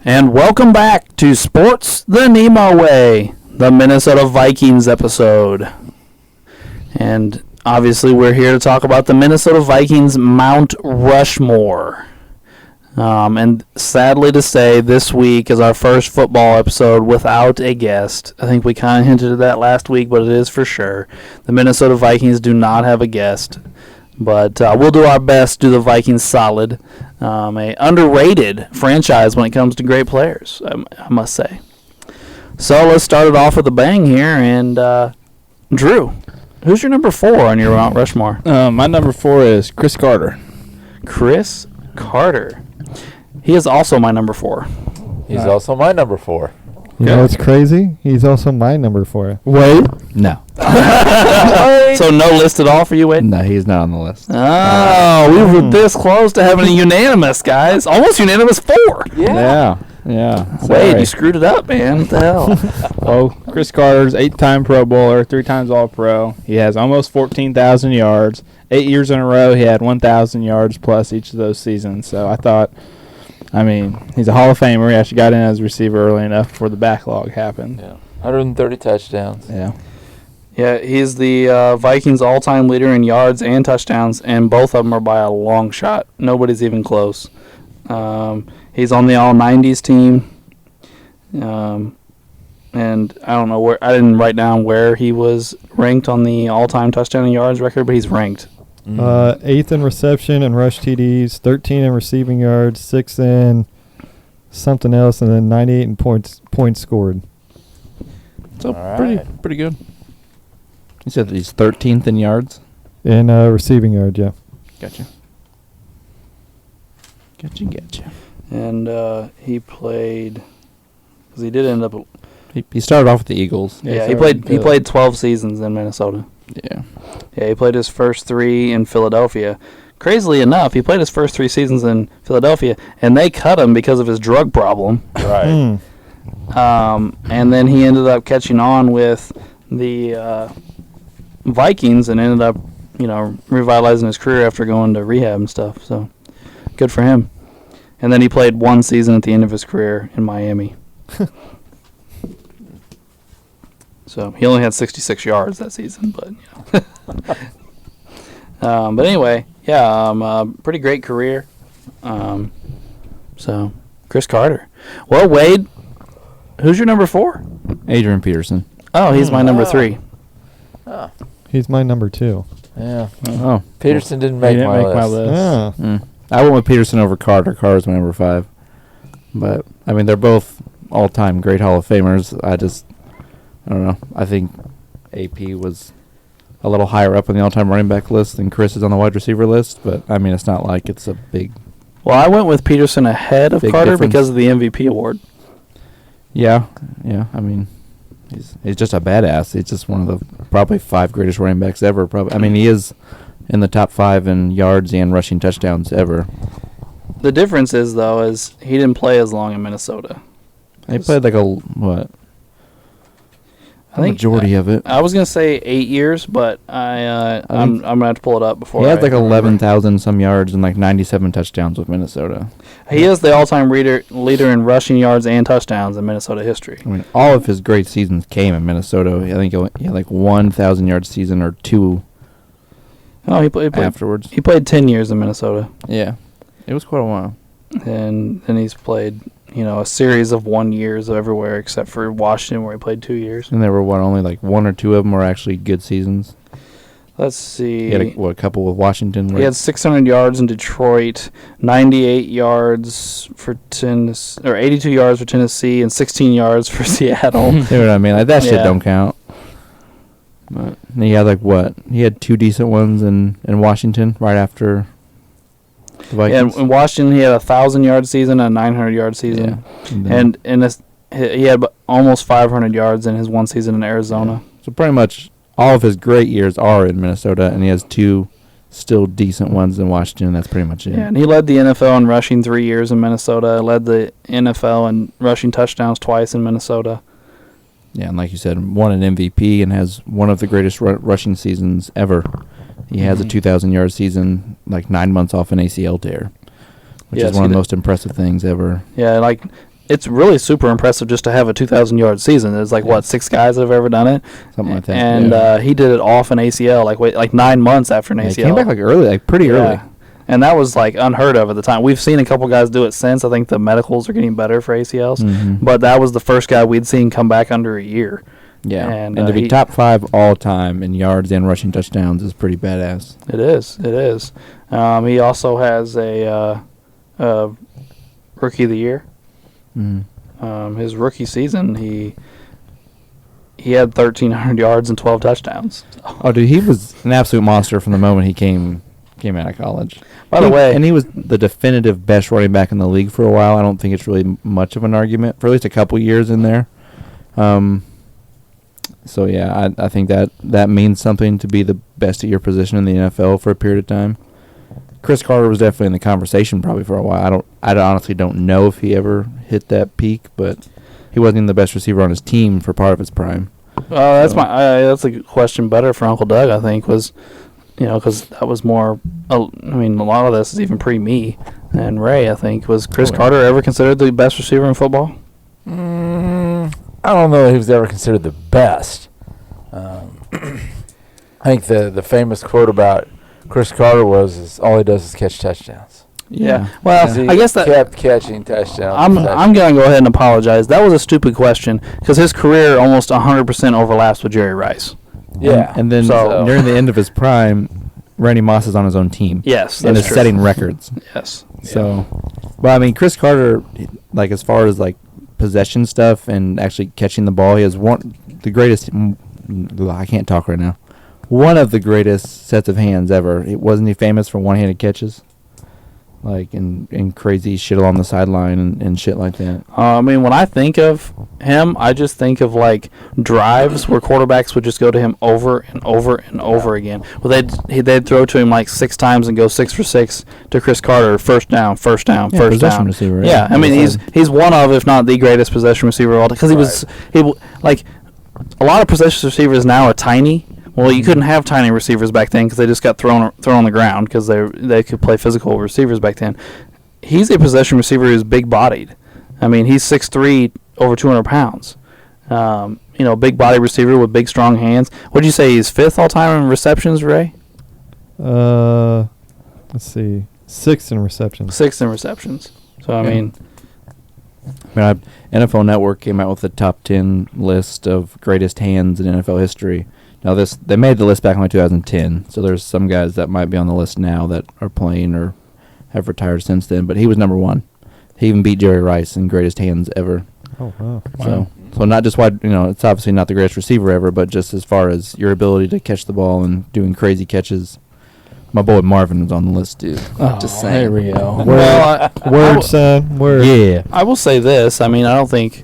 And welcome back to Sports the Nemo Way, the Minnesota Vikings episode. And obviously we're here to talk about the Minnesota Vikings Mount Rushmore. And sadly to say, this week is our first football episode without a guest. I think we kind of hinted at that last week, but it is for sure. The Minnesota Vikings do not have a guest. But we'll do our best to do the Vikings solid. A underrated franchise when it comes to great players, I must say. So let's start it off with a bang here. And Drew, who's your number 4 on your Mount Rushmore? My number 4 is Chris Carter. Chris Carter. He is also my number 4. He's also my number 4. You know what's crazy? He's also my number 4. Wade? No. So no list at all for you, Wade? No, he's not on the list. Oh, we were this close to having a unanimous, guys. Almost unanimous 4. Yeah. Wade, Sorry. you screwed it up, man. What the hell? Well, Chris Carter's 8-time Pro Bowler, 3 times All-Pro. He has almost 14,000 yards. 8 years in a row, he had 1,000 yards plus each of those seasons. So I thought, he's a Hall of Famer. He actually got in as a receiver early enough before the backlog happened. Yeah, 130 touchdowns. Yeah. Yeah, he's the Vikings all-time leader in yards and touchdowns, and both of them are by a long shot. Nobody's even close. He's on the All-90s team, and I don't know where. I didn't write down where he was ranked on the all-time touchdown and yards record, but he's ranked. 8th in reception and rush TDs, 13 in receiving yards, 6 in something else, and then 98 in points scored. So All pretty good. You said that he's 13th in yards? In receiving yards, yeah. Gotcha. And he played, because he did end up. He started off with the Eagles. Yeah, he played 12 seasons in Minnesota. Yeah. Yeah, he played his first 3 in Philadelphia. Crazily enough, he played his first 3 seasons in Philadelphia, and they cut him because of his drug problem. Right. And then he ended up catching on with the Vikings and ended up, revitalizing his career after going to rehab and stuff. So, good for him. And then he played 1 season at the end of his career in Miami. So he only had 66 yards that season, but but anyway, pretty great career. So Chris Carter. Well, Wade, who's your number 4? Adrian Peterson. Oh, he's my number 3. Oh. He's my number 2. Yeah. Oh. Peterson didn't He make, didn't my, make my list. list. I went with Peterson over Carter. Carter's my number 5. But, they're both all-time great Hall of Famers. I don't know. I think AP was a little higher up on the all-time running back list than Chris is on the wide receiver list. But, it's not like it's a big... Well, I went with Peterson ahead of Carter difference. because of the MVP award. Yeah. He's just a badass. He's just one of the probably 5 greatest running backs ever. He is in the top 5 in yards and rushing touchdowns ever. The difference is, though, he didn't play as long in Minnesota. He played I think majority of it. I was gonna say 8 years, but I'm gonna have to pull it up before. He had 11,000 some yards and 97 touchdowns with Minnesota. He is the all-time leader in rushing yards and touchdowns in Minnesota history. All of his great seasons came in Minnesota. I think he had 1,000 yard season or 2. Oh, he played afterwards. He played 10 years in Minnesota. Yeah, it was quite a while. And then he's played, a series of 1 years everywhere except for Washington, where he played 2 years. And there were only 1 or 2 of them were actually good seasons. Let's see. He had a couple with Washington. He had 600 yards in Detroit, 98 yards for Tennessee, or 82 yards for Tennessee, and 16 yards for Seattle. You know what I mean? That shit Yeah. don't count. But he had He had 2 decent ones in Washington right after the Vikings. Yeah, in Washington, he had a 1,000-yard season and a 900-yard season. Yeah. And he had almost 500 yards in his 1 season in Arizona. So pretty much all of his great years are in Minnesota, and he has 2 still decent ones in Washington. That's pretty much it. Yeah, and he led the NFL in rushing 3 years in Minnesota, led the NFL in rushing touchdowns twice in Minnesota. Yeah, and like you said, won an MVP and has one of the greatest rushing seasons ever. He has a 2,000-yard season, 9 months off an ACL tear, which is one of the most impressive things ever. Yeah, it's really super impressive just to have a 2,000-yard season. There's like, what, 6 guys that have ever done it? Something like that. And he did it off an ACL, like 9 months after an Yeah, ACL. he came back like early, like pretty early. And that was like unheard of at the time. We've seen a couple guys do it since. I think the medicals are getting better for ACLs. Mhm. But that was the first guy we'd seen come back under a year. Yeah, And, and to be he- top 5 all time in yards and rushing touchdowns is pretty badass. It is. It is. He also has a Rookie of the Year. His rookie season, he had 1,300 yards and 12 touchdowns. Oh, dude, he was an absolute monster from the moment he came out of college. By the way, and he was the definitive best running back in the league for a while. I don't think it's really much of an argument for at least a couple years in there. So yeah, I think that means something to be the best at your position in the NFL for a period of time. Chris Carter was definitely in the conversation probably for a while. I honestly don't know if he ever hit that peak, but he wasn't even the best receiver on his team for part of his prime. that's that's a question better for Uncle Doug, I think, was, because that was more. A lot of this is even pre-me and Ray. I think was Chris Carter ever considered the best receiver in football? I don't know if he was ever considered the best. I think the famous quote about Chris Carter is all he does is catch touchdowns. Yeah. Well, He I guess that kept catching touchdowns. I'm gonna go ahead and apologize. That was a stupid question because his career almost 100% overlaps with Jerry Rice. Yeah. And then So- near the end of his prime, Randy Moss is on his own team. Yes, And that's is true. setting records. Yes. So, but I mean, Chris Carter, like as far as like possession stuff and actually catching the ball, he has the greatest. I can't talk right now. One of the greatest sets of hands ever. Wasn't he famous for one-handed catches, like and crazy shit along the sideline and shit like that? When I think of him, I just think of like drives where quarterbacks would just go to him over and over and over again. Well, they'd throw to him like 6 times and go 6 for 6 to Chris Carter, first down, first down, Yeah, first possession down. receiver. Yeah, I mean he's one of, if not the greatest possession receiver of all time. Because like a lot of possession receivers now are tiny. Well, you couldn't have tiny receivers back then because they just got thrown on the ground because they could play physical receivers back then. He's a possession receiver who's big-bodied. I mean, he's 6'3", over 200 pounds. Big body receiver with big, strong hands. What did you say? He's 5th all-time in receptions, Ray? Let's see. 6th in receptions. 6th in receptions. So, I mean, NFL Network came out with the top 10 list of greatest hands in NFL history. Now they made the list back in like 2010, so there's some guys that might be on the list now that are playing or have retired since then. But he was number 1. He even beat Jerry Rice in greatest hands ever. Oh, wow. So not just why it's obviously not the greatest receiver ever, but just as far as your ability to catch the ball and doing crazy catches. My boy Marvin was on the list too. Just saying. There we go. Word, son. Word. Yeah. I will say this. I mean, I don't think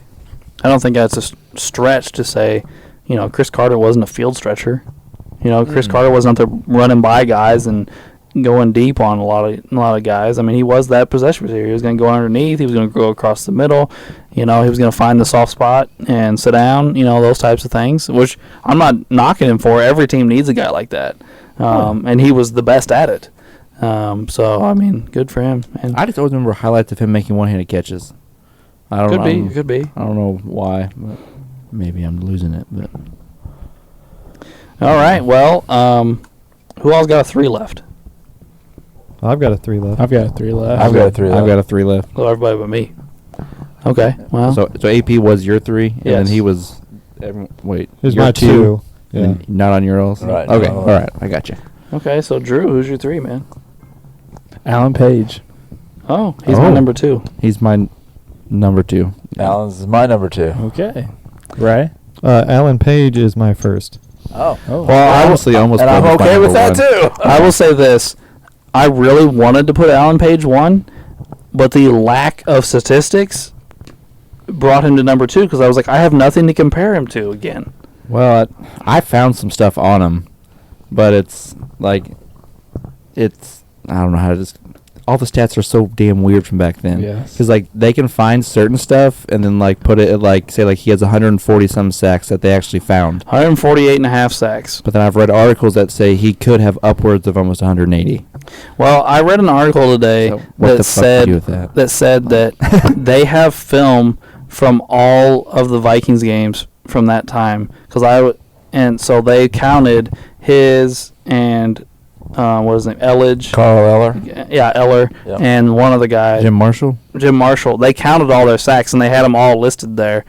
that's a stretch to say, Chris Carter wasn't a field stretcher. Chris Carter wasn't out there running by guys and going deep on a lot of guys. I mean, he was that possession receiver. He was going to go underneath. He was going to go across the middle. He was going to find the soft spot and sit down. Those types of things, which I'm not knocking him for. Every team needs a guy like that, and he was the best at it. So I mean, good for him. And I just always remember highlights of him making one-handed catches. I don't know. could be. I don't know why, but maybe I'm losing it. But All right. Well, who else got a 3 left? I've got a 3 left. I've got 3 left. I've got a 3 left. I've got a 3 left. Well, everybody but me. Okay. Well. So AP was your 3, and then Yes. he was. Wait, Here's your my 2. and Yeah. then not on your else. Right. Okay. No. All right. I got you. Okay. So Drew, who's your 3, man? Alan Page. Oh, he's my Oh. number 2. He's my number 2. Allen's is my number 2. Okay. Right? Alan Page is my first. Oh. Oh. Well, honestly, almost. And I'm put him okay at with number that one. too. I will say this. I really wanted to put Alan Page 1, but the lack of statistics brought him to number 2 because I was like, I have nothing to compare him to again. Well, I found some stuff on him, but it's like, I don't know how to just. all the stats are so damn weird from back then. Yes. Because like they can find certain stuff and then like put it at, like say like he has 140 some sacks that they actually found. 148 and a half sacks. But then I've read articles that say he could have upwards of almost 180. Well, I read an article today So what the fuck do you do with that? that said that they have film from all of the Vikings games from that time. And so they counted his and what was his name? Elledge. Carl Eller. Yeah, Eller. Yep. And one of the guys. Jim Marshall? Jim Marshall. They counted all their sacks and they had them all listed there,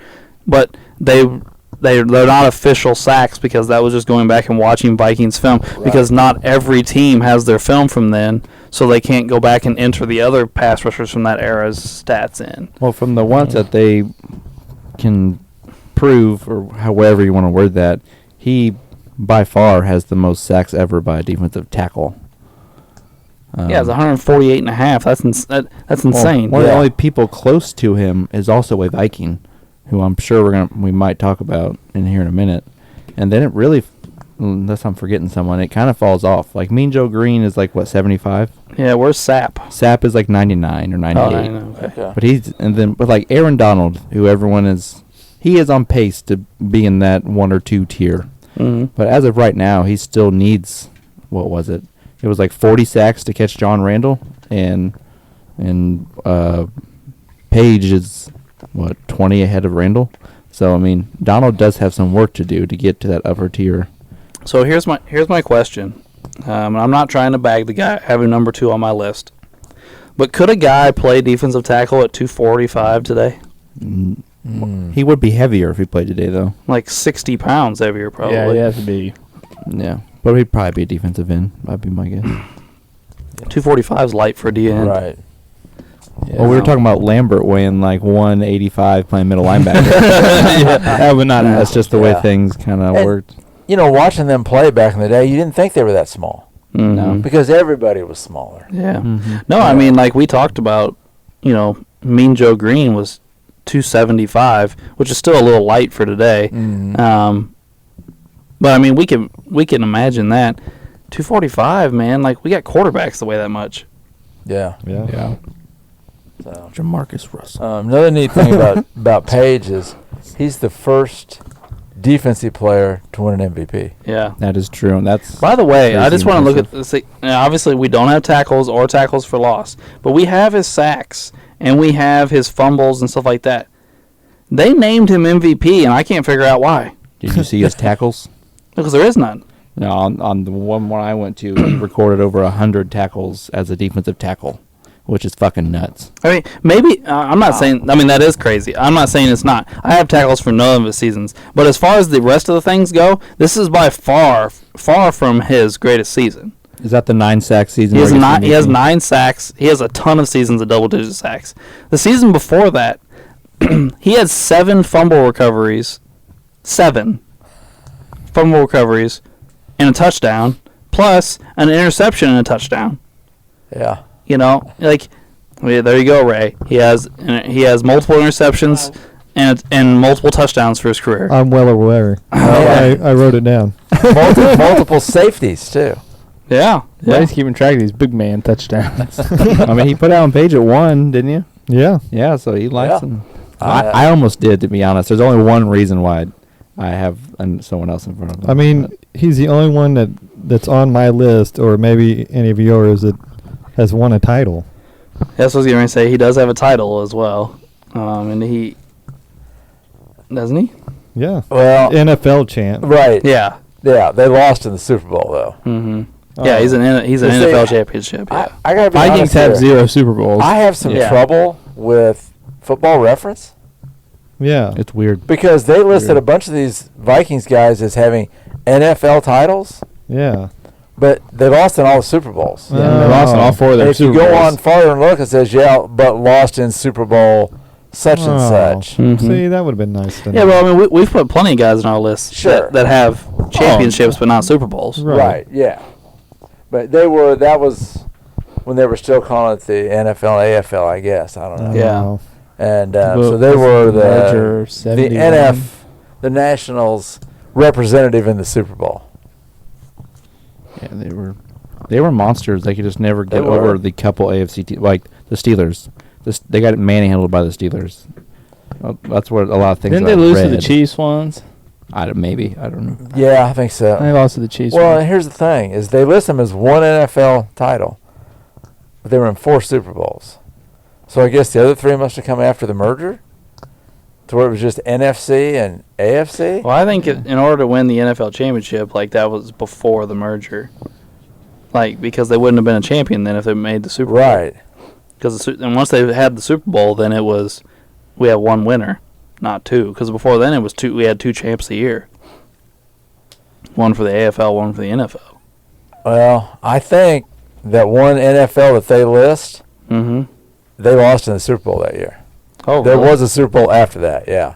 but they're not official sacks because that was just going back and watching Vikings film because not every team has their film from then, so they can't go back and enter the other pass rushers from that era's stats in. Well, from the ones that they can prove, or however you want to word that, he by far has the most sacks ever by a defensive tackle. Yeah, it's 148 and a half. That's insane. One of the only people close to him is also a Viking, who I'm sure we might talk about in here in a minute. And then it really, unless I'm forgetting someone, it kind of falls off. Like Mean Joe Green is like what, 75? Yeah, where's Sapp? Sapp is like 99 or 98. Oh, I know. Okay. But like Aaron Donald, who he is on pace to be in that 1 or 2 tier. Mm-hmm. But as of right now, he still needs, what was it? It was like 40 sacks to catch John Randall, and Page is 20 ahead of Randall. So I mean, Donald does have some work to do to get to that upper tier. So here's my question. I'm not trying to bag the guy having number 2 on my list, but could a guy play defensive tackle at 245 today? He would be heavier if he played today, though. Like 60 pounds heavier, probably. Yeah, he has to be. Yeah, but he'd probably be a defensive end. That'd be my guess. 245 is light for a DN. Right. Yeah. Well, we were talking about Lambert weighing like 185 playing middle linebacker. That would not. That's just the way Yeah. things kind of And- worked. You know, watching them play back in the day, you didn't think they were that small Mhm. No. because everybody was smaller. Yeah. Mm-hmm. No, I mean, like we talked about, Mean Joe Green was 275, which is still a little light for today. Mhm. But I mean, we can imagine that 245, man. Like we got quarterbacks that weigh that much. Yeah. Yeah. So. Jamarcus Russell. Another neat thing about Page is he's the first defensive player to win an MVP. Yeah. That is true, and that's. By the way, I crazy just want to look at impressive. this. Obviously, we don't have tackles or tackles for loss, but we have his sacks and we have his fumbles and stuff like that. They named him MVP, and I can't figure out why. Did you see his tackles? Because there is none. No, on the one I went to, he recorded over 100 tackles as a defensive tackle, which is fucking nuts. I mean, maybe I'm not saying. I mean, that is crazy. I'm not saying it's not. I have tackles for none of his seasons, but as far as the rest of the things go, this is by far from his greatest season. Is that the 9-sack season? He has where gets nine. He has MVP? 9 sacks. He has a ton of seasons of double-digit sacks. The season before that, he had 7 fumble recoveries, 7 fumble recoveries, and a touchdown, plus an interception and a touchdown. Yeah. There you go, Ray. He has multiple interceptions and multiple touchdowns for his career. I'm well aware. I wrote it down. Multiple safeties too. Yeah. Yeah, he's keeping track of these big man touchdowns. I mean, he put out on Page at 1, didn't you? Yeah. Yeah, so he likes Yeah. him. I almost did, to be honest. There's only one reason why I have someone else in front of him. I mean, he's the only one that's on my list, or maybe any of yours, that has won a title. That's what I was going to say. He does have a title as well. And he... Doesn't he? Yeah. Well, NFL champ. right. Yeah. Yeah. They lost in the Super Bowl though. Mm-hmm. Yeah, he's an NFL championship. Yeah. I gotta be Vikings honest have here. 0 Super Bowls. I have some Yeah. trouble with Football Reference Yeah. It's weird. because they listed a bunch of these Vikings guys as having NFL titles, Yeah. but they lost in all the Super Bowls. Yeah, they lost in all 4 of their And if you Super go Bowls. on farther and look, it says, yeah, but lost in Super Bowl such and Oh. such. Mhm. See, that would have been nice to know. Yeah, well, I mean, we've put plenty of guys on our list Sure. that have championships but not Super Bowls. Right, yeah. But that was when they were still calling it the NFL, AFL, I guess. I don't know. Yeah. Wow. And Well, so they were Roger, the 71. NF, the Nationals representative in the Super Bowl. Yeah, they were They were monsters. They could just never They get were. over the couple AFC teams, like the Steelers. They got manhandled by the Steelers. Well, that's what a lot of things. Didn't they I've lose to the read. Chiefs once? Maybe I don't know. Yeah, I think so. They lost to the Chiefs. Well, once. and here's the thing: is they list them as one NFL title, but they were in 4 Super Bowls. So I guess the other 3 must have come after the merger, to where it was just NFC and AFC. Well, I think in order to win the NFL championship, like that was before the merger. Like because they wouldn't have been a champion then if they made the Super Bowl. Right. Because and once they had the Super Bowl, then it was we have one winner, not two. Because before then it was two. We had 2 champs a year. One for the AFL, one for the NFL. Well, I think that one NFL that they list, Mm-hmm. they lost in the Super Bowl that year. Oh, There really? was a Super Bowl after that, yeah.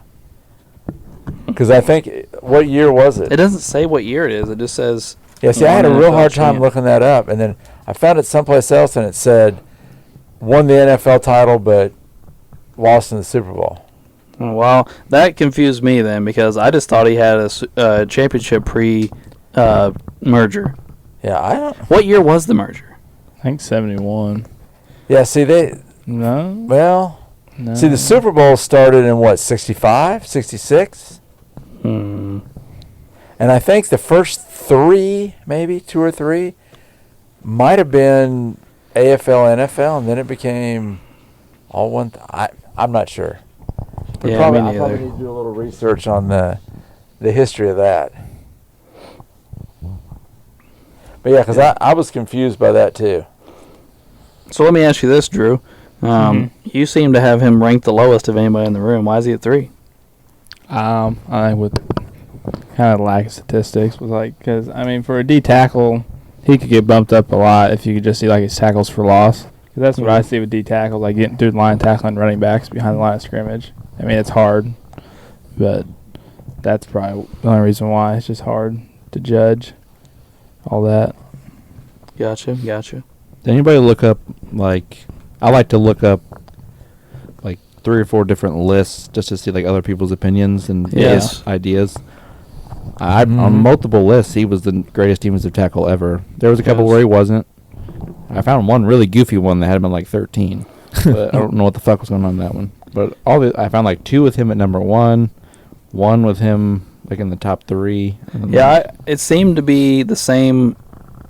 Because I think, what year was it? It doesn't say what year it is. It just says. Yeah, see, I had a one real NFL hard time champ. looking that up, and then I found it someplace else, and it said won the NFL title, but lost in the Super Bowl. Well, that confused me then because I just thought he had a championship pre-merger. Yeah, I don't. What year was the merger? I think 71. Yeah, see, No. well, No. see, the Super Bowl started in what, 65, 66? Hmm. And I think the first 3, maybe 2 or 3, might have been AFL, NFL, and then it became all one. I'm not sure. Yeah, probably, me I probably neither. need to do a little research on the history of that. But yeah, because I was confused by that too. So let me ask you this, Drew. You seem to have him ranked the lowest of anybody in the room. Why is he at 3? I think with kind of lack of statistics was like because I mean for a D tackle he could get bumped up a lot if you could just see like his tackles for loss because that's what I see with D tackles like getting through the line tackling running backs behind the line of scrimmage. I mean it's hard, but that's probably the only reason why it's just hard to judge all that. Gotcha. Did anybody look up like I like to look up like 3 or 4 different lists just to see like other people's opinions and Yes. ideas. On multiple lists, he was the greatest defensive tackle ever. There was a couple Yes. where he wasn't. I found one really goofy one that had him at like 13, but I don't know what the fuck was going on in that one. But I found like 2 with him at number 1, 1 with him like in the top 3. and then It seemed to be the same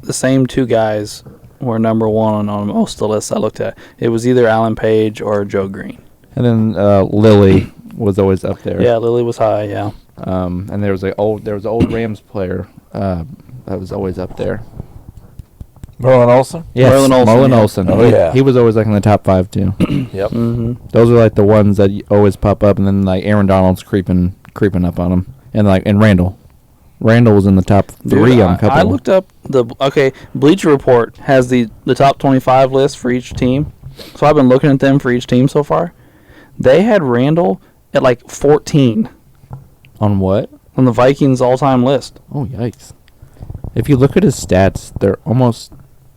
2 guys were number 1 on most of the lists I looked at. It was either Alan Page or Joe Green. And then Lilly was always up there. Yeah, Lily was high. Yeah. And there was an old Rams player that was always up there. Merlin Olsen? Yes, Merlin Olsen, Merlin yeah. Olsen. Oh, yeah. He was always like in the top 5 too. Yep. Mm-hmm. Those are like the ones that always pop up, and then like Aaron Donald's creeping up on him, and Randall. Randall was in the top 3 on a couple. I looked up Bleacher Report has the top 25 list for each team. So I've been looking at them for each team so far. They had Randall at like 14 on what? on the Vikings all-time list. Oh yikes! If you look at his stats, they're almost.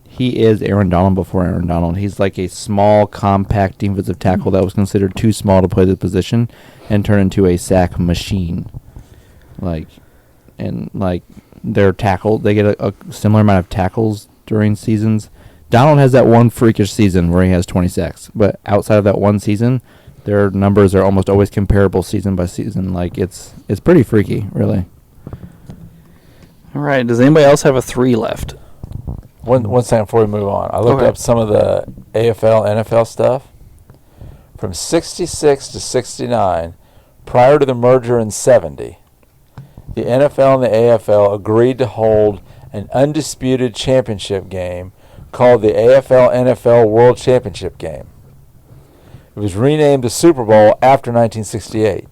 He is Aaron Donald before Aaron Donald. He's like a small, compact defensive tackle that was considered too small to play the position and turned into a sack machine. Their tackle, they get a similar amount of tackles during seasons. Donald has that one freakish season where he has 20 sacks, but outside of that one season, their numbers are almost always comparable season by season. Like it's pretty freaky, really. All right. Does anybody else have a 3 left? One second before we move on. I looked Okay. up some of the AFL, NFL stuff. From 66 to 69, prior to the merger in 70, the NFL and the AFL agreed to hold an undisputed championship game called the AFL-NFL World Championship Game. It was renamed the Super Bowl after 1968.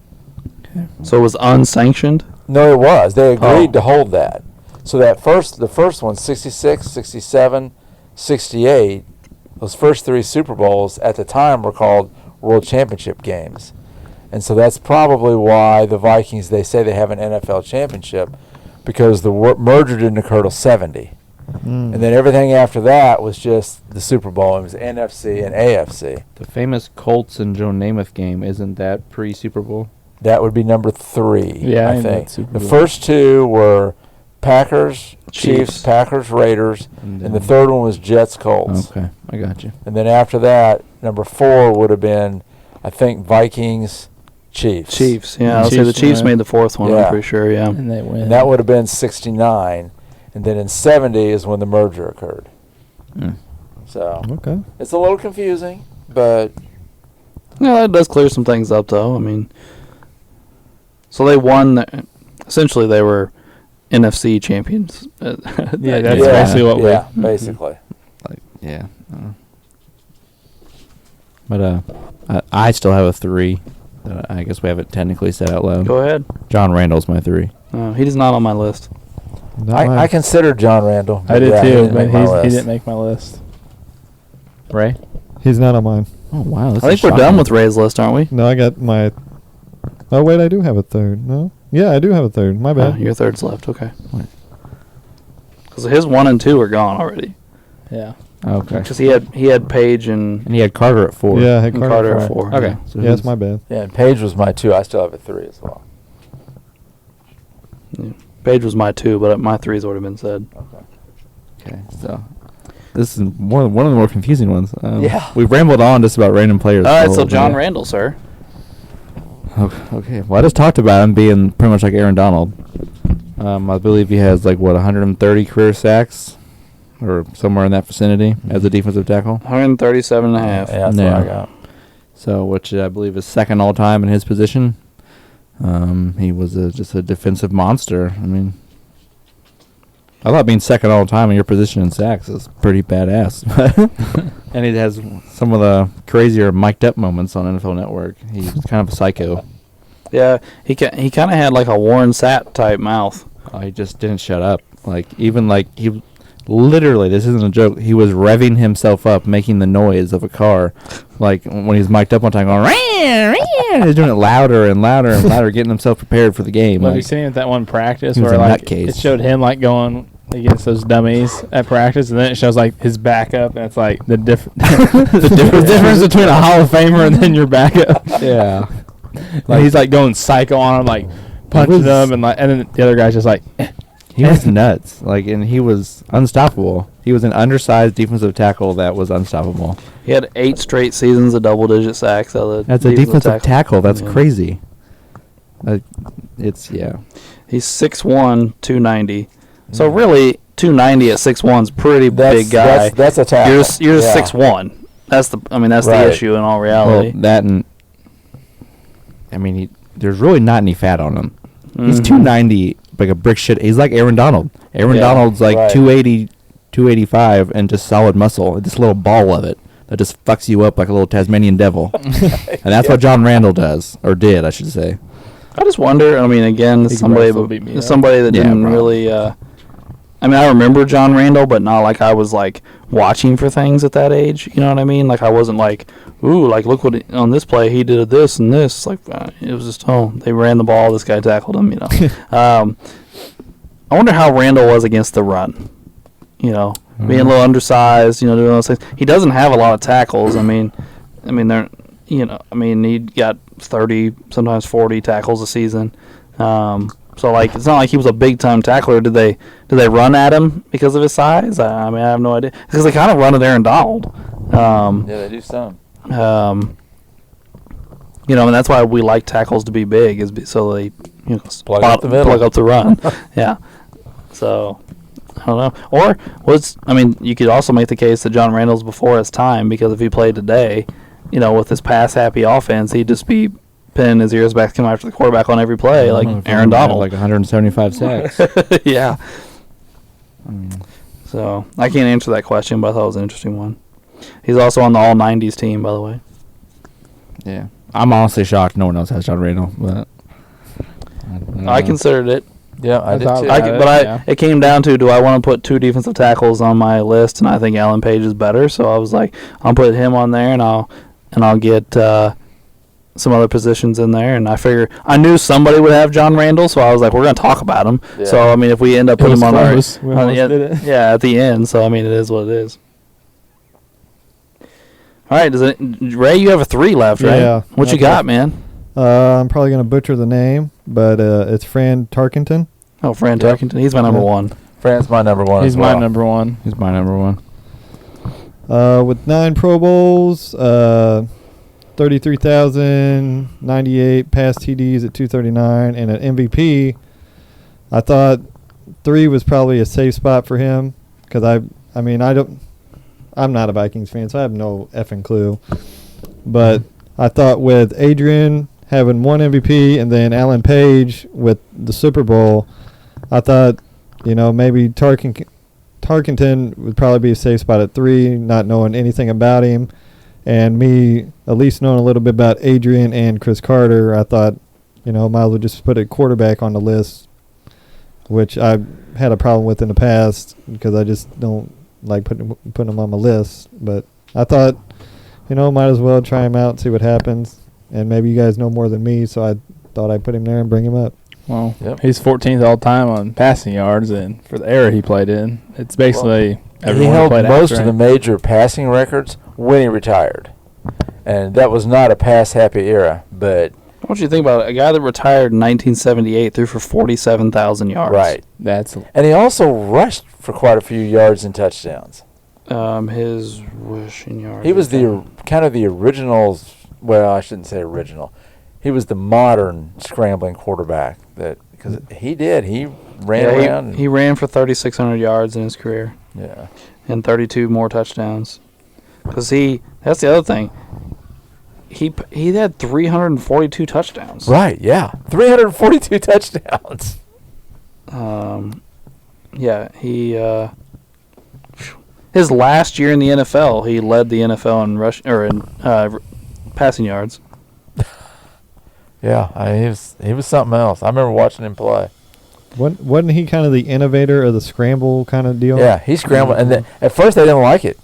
So it was unsanctioned? No, it was. They agreed Oh. to hold that. So the first one, 66, 67, 68, those first 3 Super Bowls at the time were called World Championship games. And so that's probably why the Vikings, they say they have an NFL championship, because the merger didn't occur till 70. And then everything after that was just the Super Bowl. It was NFC and AFC. The famous Colts and Joe Namath game, isn't that pre-Super Bowl? That would be number 3, Yeah, I I think think. that's Super The Bowl. first 2 were Packers, Chiefs, Packers, Raiders, and the third one was Jets, Colts. Okay, I got you. And then after that, number 4 would have been, I think, Vikings, Chiefs. Chiefs, yeah. I'll say the Chiefs made the 4th one, Yeah. I'm pretty sure, yeah. And they win. And that would have been 69. And then in 70 is when the merger occurred. Mm. So Okay. it's a little confusing, but Yeah, that does clear some things up, though. I mean, so they won. Essentially, they were NFC champions. Yeah, that that's year. basically what yeah, we. basically. Like, yeah. But I still have a 3. That I guess we haven't technically said out loud. Go ahead. John Randall's my 3. He's not on my list. Not mine. I considered John Randall. I did yeah, he too, didn't but make my he list. didn't make my list. Ray? He's not on mine. Oh wow! I think we're done with Ray's list, aren't we? No, I got my. Oh wait, I do have a third. No, yeah, I do have a third. My bad. Your third's left. Okay. What? Because his 1 and 2 are gone already. Yeah. Okay. Because he had Page and And he had Carter at 4. Yeah, I had and Carter. Carter at 4. Okay. So Yeah, it's my bad. Yeah, and Page was my 2. I still have a 3 as well. Page was my 2, but my 3's already been said. Okay. So this is one of the more confusing ones. Yeah. We've rambled on just about random players. All for a right, so little John bit. Randall, sir. Okay. Well, I just talked about him being pretty much like Aaron Donald. I believe he has 130 career sacks, or somewhere in that vicinity as a defensive tackle. 137 and a half. Yeah, that's Yeah. what I got. So, which I believe is second all time in his position. He was just a defensive monster. I mean, I thought being second all time in your position in sacks is pretty badass. And he has some of the crazier mic'd up moments on NFL Network. He's kind of a psycho. Yeah, he kind of had like a Warren Sapp type mouth. He just didn't shut up. He literally, this isn't a joke, he was revving himself up, making the noise of a car. Like when he's mic'd up one time going, "Ran, ran," he's doing it louder and louder and louder, getting himself prepared for the game. Well, have you Like, seen it at that one practice he was where a like nutcase. it showed him like going against those dummies at practice, and then it shows like his backup, and it's like the the difference between a Hall of Famer and then your backup. yeah. Like he's like going psycho on him, like punching was- him, and then the other guy's just like, He was nuts. And he was unstoppable. He was an undersized defensive tackle that was unstoppable. He had 8 straight seasons of double-digit sacks. That's a defensive tackle. That's crazy. He's 6'1", 290. So really, 290 at 6'1" is pretty big guy. That's a tackle. You're just Yeah. 6'1". That's the Right. issue in all reality. Well, that and there's really not any fat on him. He's Mhm. 290, like a brick shit. He's like Aaron Donald. Aaron Yeah, Donald's like right. 280, 285, and just solid muscle. This little ball of it that just fucks you up like a little Tasmanian devil. And that's what John Randall does, or did, I should say. I just wonder. I mean, again, He could somebody wrestle, beat me up. that Yeah, didn't probably. really. I mean, I remember John Randall, but not like I was like watching for things at that age. You know what I mean? Like I wasn't like, ooh, like look what on this play he did this and this. Like it was just they ran the ball. This guy tackled him. You know. I wonder how Randall was against the run. You know, being a little undersized. You know, doing those things. He doesn't have a lot of tackles. I mean, they're. You know, I mean, he got 30, sometimes 40 tackles a season. So like, it's not like he was a big time tackler. Did they run at him because of his size? I mean, I have no idea because they kind of run at Aaron Donald. Yeah, they do some. You know, and that's why we like tackles to be big, so they Plug up the middle. plug up the run. Yeah. So I don't know. Or you could also make the case that John Randall's before his time because if he played today, you know, with his pass happy offense, he'd just be pinning his ears back, coming after the quarterback on every play, like Aaron Donald. Like 175 sacks. Yeah. So I can't answer that question, but I thought it was an interesting one. He's also on the All 90s team, by the way. Yeah. I'm honestly shocked no one else has John Randall, but I considered it. Yeah, I did thought too. about it. It came down to, do I want to put 2 defensive tackles on my list? And I think Alan Page is better, so I was like, I'll put him on there, and I'll get some other positions in there. And I knew somebody would have John Randall, so I was like, we're going to talk about him. Yeah. So I mean, if we end up putting him on close. We almost yeah, did it. yeah, at the end. So I mean, it is what it is. All right, Ray? You have a 3 left, right? Yeah. What you got, man? I'm probably gonna butcher the name, but it's Fran Tarkenton. Oh, Fran Yep. Tarkenton. He's my number Yeah. one. Fran's my number one He's as well. my number one. He's my number one. With 9 Pro Bowls, 33,098 pass TDs at 239, and an MVP. I thought 3 was probably a safe spot for him because I'm not a Vikings fan, so I have no effing clue. But I thought with Adrian having 1 MVP and then Alan Page with the Super Bowl, I thought, maybe Tarkenton would probably be a safe spot at 3, not knowing anything about him. And me, at least knowing a little bit about Adrian and Chris Carter, I thought, might as well just put a quarterback on the list, which I've had a problem with in the past because I just don't like putting them on my list. But I thought, might as well try him out and see what happens. And maybe you guys know more than me, so I thought I'd put him there and bring him up. Well, Yep. he's 14th all time on passing yards, and for the era he played in, it's basically He everyone who held played most after of the him. major passing records when he retired. And that was not a pass-happy era, but What you think about it? A guy that retired in 1978 threw for 47,000 yards. right. That's And he also rushed for quite a few yards and touchdowns. His rushing yards. He was the kind of the original. Well, I shouldn't say original. He was the modern scrambling quarterback because he ran around. He ran for 3,600 yards in his career Yeah. and 32 more touchdowns. Because that's the other thing. He had 342 touchdowns. Right. Yeah. 342 touchdowns. Yeah, his last year in the NFL, he led the NFL in passing yards. Yeah. He was something else. I remember watching him play. Wasn't he kind of the innovator of the scramble kind of deal? Yeah. He scrambled, and at first they didn't like it.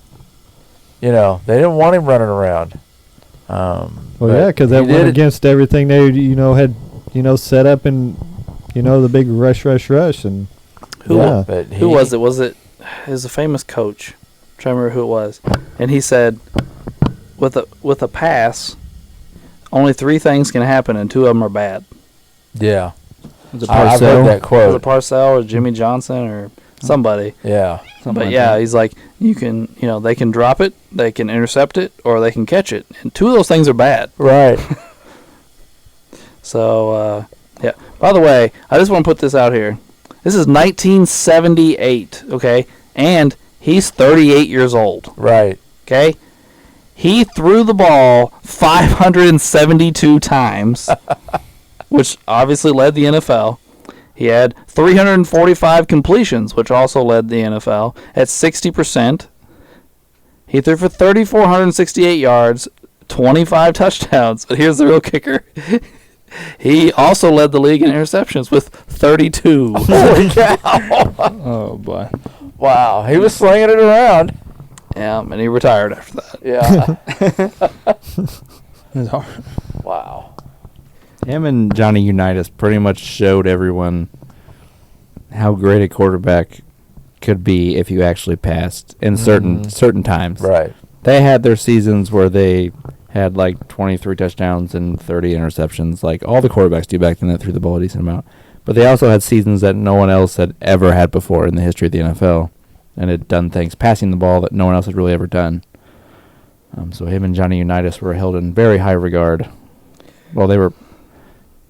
They didn't want him running around. Well, yeah, because that he went did it. against everything they, had, set up and, the big rush, and yeah. But Who was it? Was it a famous coach? I'm trying to remember who it was. And he said, with a pass, only 3 things can happen, and 2 of them are bad. Yeah. Was it I've heard that Was quote. it Parcell or Jimmy Johnson or somebody? Yeah. something But like yeah, that. he's like, you can, they can drop it, they can intercept it, or they can catch it. And 2 of those things are bad. Right. So, yeah. By the way, I just want to put this out here. This is 1978, okay? And he's 38 years old, Right. okay? He threw the ball 572 times, which obviously led the NFL. He had 345 completions, which also led the NFL at 60%. He threw for 3,468 yards, 25 touchdowns. But here's the real kicker. He also led the league in interceptions with 32. Holy cow. Oh boy. Wow. He was slinging it around. Yeah, and he retired after that. Yeah. It's hard. Wow. Him and Johnny Unitas pretty much showed everyone how great a quarterback could be if you actually passed in certain times. Right. They had their seasons where they had like 23 touchdowns and 30 interceptions, like all the quarterbacks do back then that threw the ball a decent amount. But they also had seasons that no one else had ever had before in the history of the NFL, and had done things passing the ball that no one else had really ever done. So him and Johnny Unitas were held in very high regard. Well,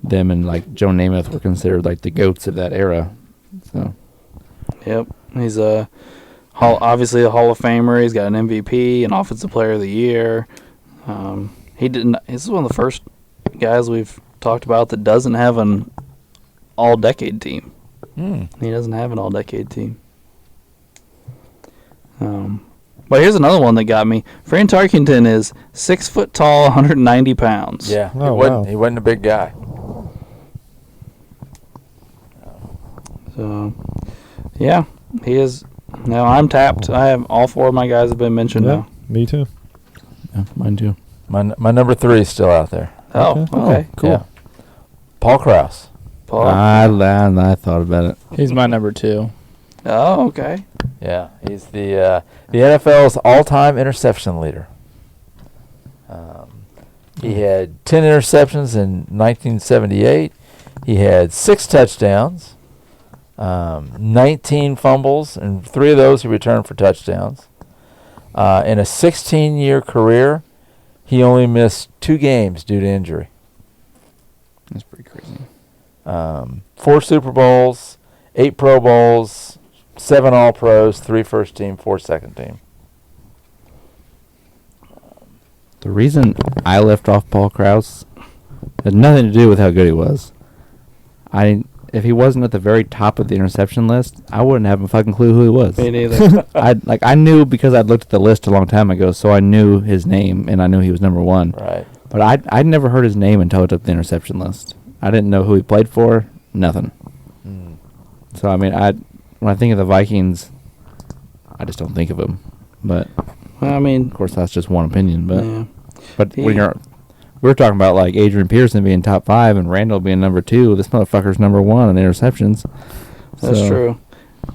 them and like Joe Namath were considered like the GOATs of that era. So Yep. He's obviously a Hall of Famer. He's got an MVP, an Offensive Player of the Year. This is one of the first guys we've talked about that doesn't have an all-decade team. He doesn't have an all-decade team. But here's another one that got me. Fran Tarkenton is 6 foot tall, 190 pounds. Yeah. Oh, He wasn't a big guy. So, yeah, he is. Now I'm tapped. I have all 4 of my guys have been mentioned Yeah, now. me too. yeah, mine too. My number 3 is still out there. Oh, Okay. okay. Cool. Yeah. Paul Krause. Paul. I thought about it. He's my number 2. Oh, okay. Yeah. He's the NFL's all-time interception leader. He had 10 interceptions in 1978. He had 6 touchdowns. 19 fumbles, and 3 of those he returned for touchdowns. In a 16-year career, he only missed 2 games due to injury. That's pretty crazy. 4 Super Bowls, 8 Pro Bowls, 7 All-Pros, 3 first team, 4 second team. The reason I left off Paul Krause had nothing to do with how good he was. If he wasn't at the very top of the interception list, I wouldn't have a fucking clue who he was. Me neither. I knew because I'd looked at the list a long time ago, so I knew his name and I knew he was number 1. Right. But I'd never heard his name until I looked at the interception list. I didn't know who he played for. Nothing. So I mean, when I think of the Vikings, I just don't think of him. But Well, I mean, of course, that's just one opinion. But yeah. when we're talking about like Adrian Peterson being top 5 and Randall being number 2, this motherfucker's number 1 in interceptions. That's So, true.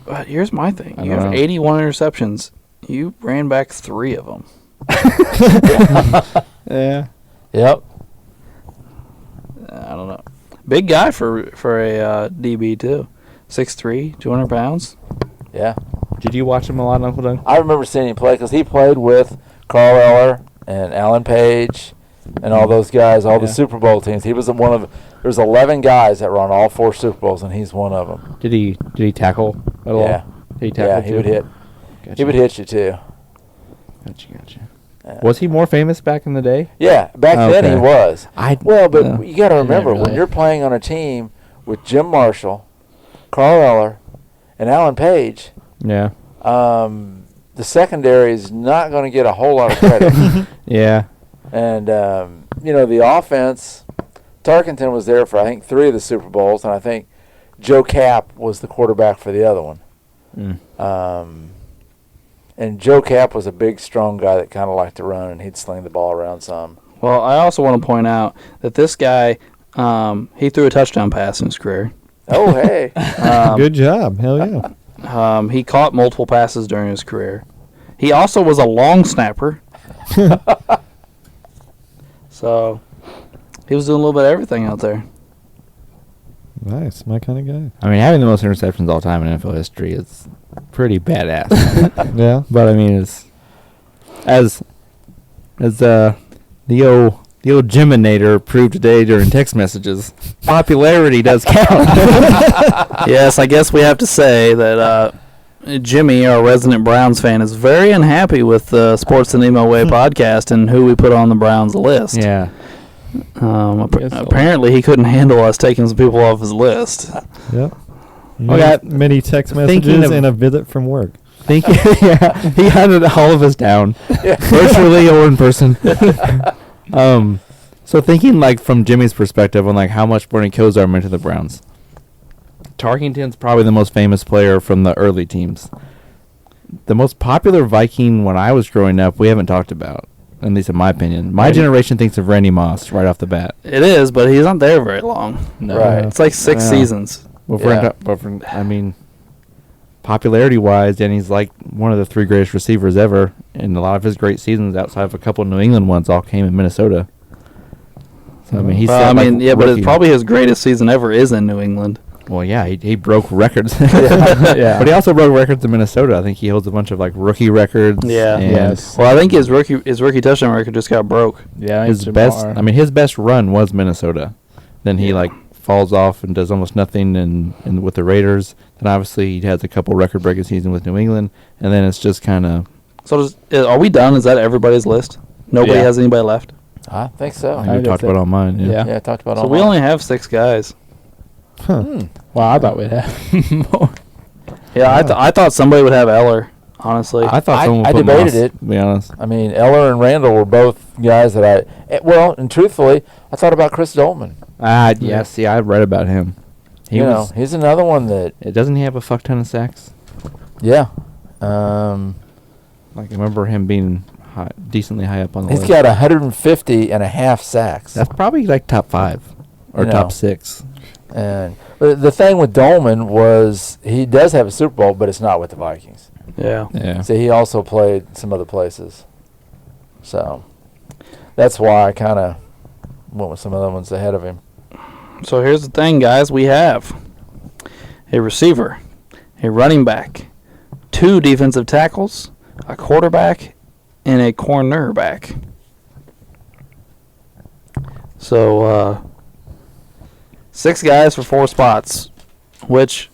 But here's my thing. You have 81 interceptions. You ran back 3 of them. Yeah. Yep. I don't know. Big guy for a DB, too. 6'3", 200 pounds. Yeah. Did you watch him a lot, Uncle Doug? I remember seeing him play because he played with Carl Eller and Alan Page and all those guys, all the Yeah. Super Bowl teams. He was one of. There's 11 guys that were on all 4 Super Bowls, and he's one of them. Did he tackle at all? Yeah. Did he tackle Yeah, he too? would hit. Gotcha. He would hit you too. Gotcha. Yeah. Was he more famous back in the day? Yeah, back then he Okay. was. Well, But you got to remember really. when you're playing on a team with Jim Marshall, Carl Eller, and Alan Page. yeah. The secondary is not going to get a whole lot of credit. Yeah. And, the offense, Tarkenton was there for, I think, 3 of the Super Bowls, and I think Joe Kapp was the quarterback for the other one. And Joe Kapp was a big, strong guy that kind of liked to run, and he'd sling the ball around some. Well, I also want to point out that this guy, he threw a touchdown pass in his career. Oh, hey. Good job. Hell yeah. He caught multiple passes during his career. He also was a long snapper. So he was doing a little bit of everything out there. Nice. My kind of guy. I mean, having the most interceptions all time in NFL history is pretty badass. Yeah. But I mean, it's as the old Jiminator proved today during text messages, popularity does count. Yes, I guess we have to say that Jimmy, our resident Browns fan, is very unhappy with the Sports the Nemo Way podcast and who we put on the Browns list. Yeah. Apparently, he couldn't handle us taking some people off his list. Yep. We got many text thinking messages of- and a visit from work. Yeah, he hunted all of us down, virtually or in person. So thinking like from Jimmy's perspective on like how much Bernie Kosar meant to the Browns. Tarkenton's probably the most famous player from the early teams. The most popular Viking when I was growing up, we haven't talked about, at least in my opinion. My generation thinks of Randy Moss right off the bat. It is, but he's not there very long. No. Right. It's like 6 Yeah. seasons. Yeah. I mean, popularity-wise, Danny's like one of the 3 greatest receivers ever, and a lot of his great seasons outside of a couple of New England ones all came in Minnesota. So I mean, he's Well, set, like, but rookie. probably his greatest season ever is in New England. Well, yeah, he broke records. Yeah. But he also broke records in Minnesota. I think he holds a bunch of like rookie records. Yeah. and Yes. Well, I think his rookie touchdown record just got broke. Yeah. his best. I mean, his best run was Minnesota. Then he like falls off and does almost nothing and with the Raiders. Then obviously he has a couple record-breaking seasons with New England, and then it's just kind of. So are we done? Is that everybody's list? Nobody Yeah. has anybody left? I think so. I did talked too. about on mine. Yeah. Yeah, I talked about So all we mine. only have 6 guys. Wow, I thought we'd have more. Yeah, I thought somebody would have Eller, honestly. I thought someone I would put debated Moss, it. to be honest. I mean, Eller and Randall were both guys that and truthfully, I thought about Chris Dolman. Yeah. See, I read about him. He's another one that, Doesn't he have a fuck ton of sacks? yeah. Like I remember him being decently high up on the He's list. got 150 and a half sacks. That's probably like top 5 or You top know. 6. And but the thing with Dolman was he does have a Super Bowl, but it's not with the Vikings. yeah. Yeah. So he also played some other places. So that's why I kind of went with some other ones ahead of him. So here's the thing, guys. We have a receiver a running back, 2 defensive tackles, a quarterback, and a cornerback. So, 6 guys for 4 spots, which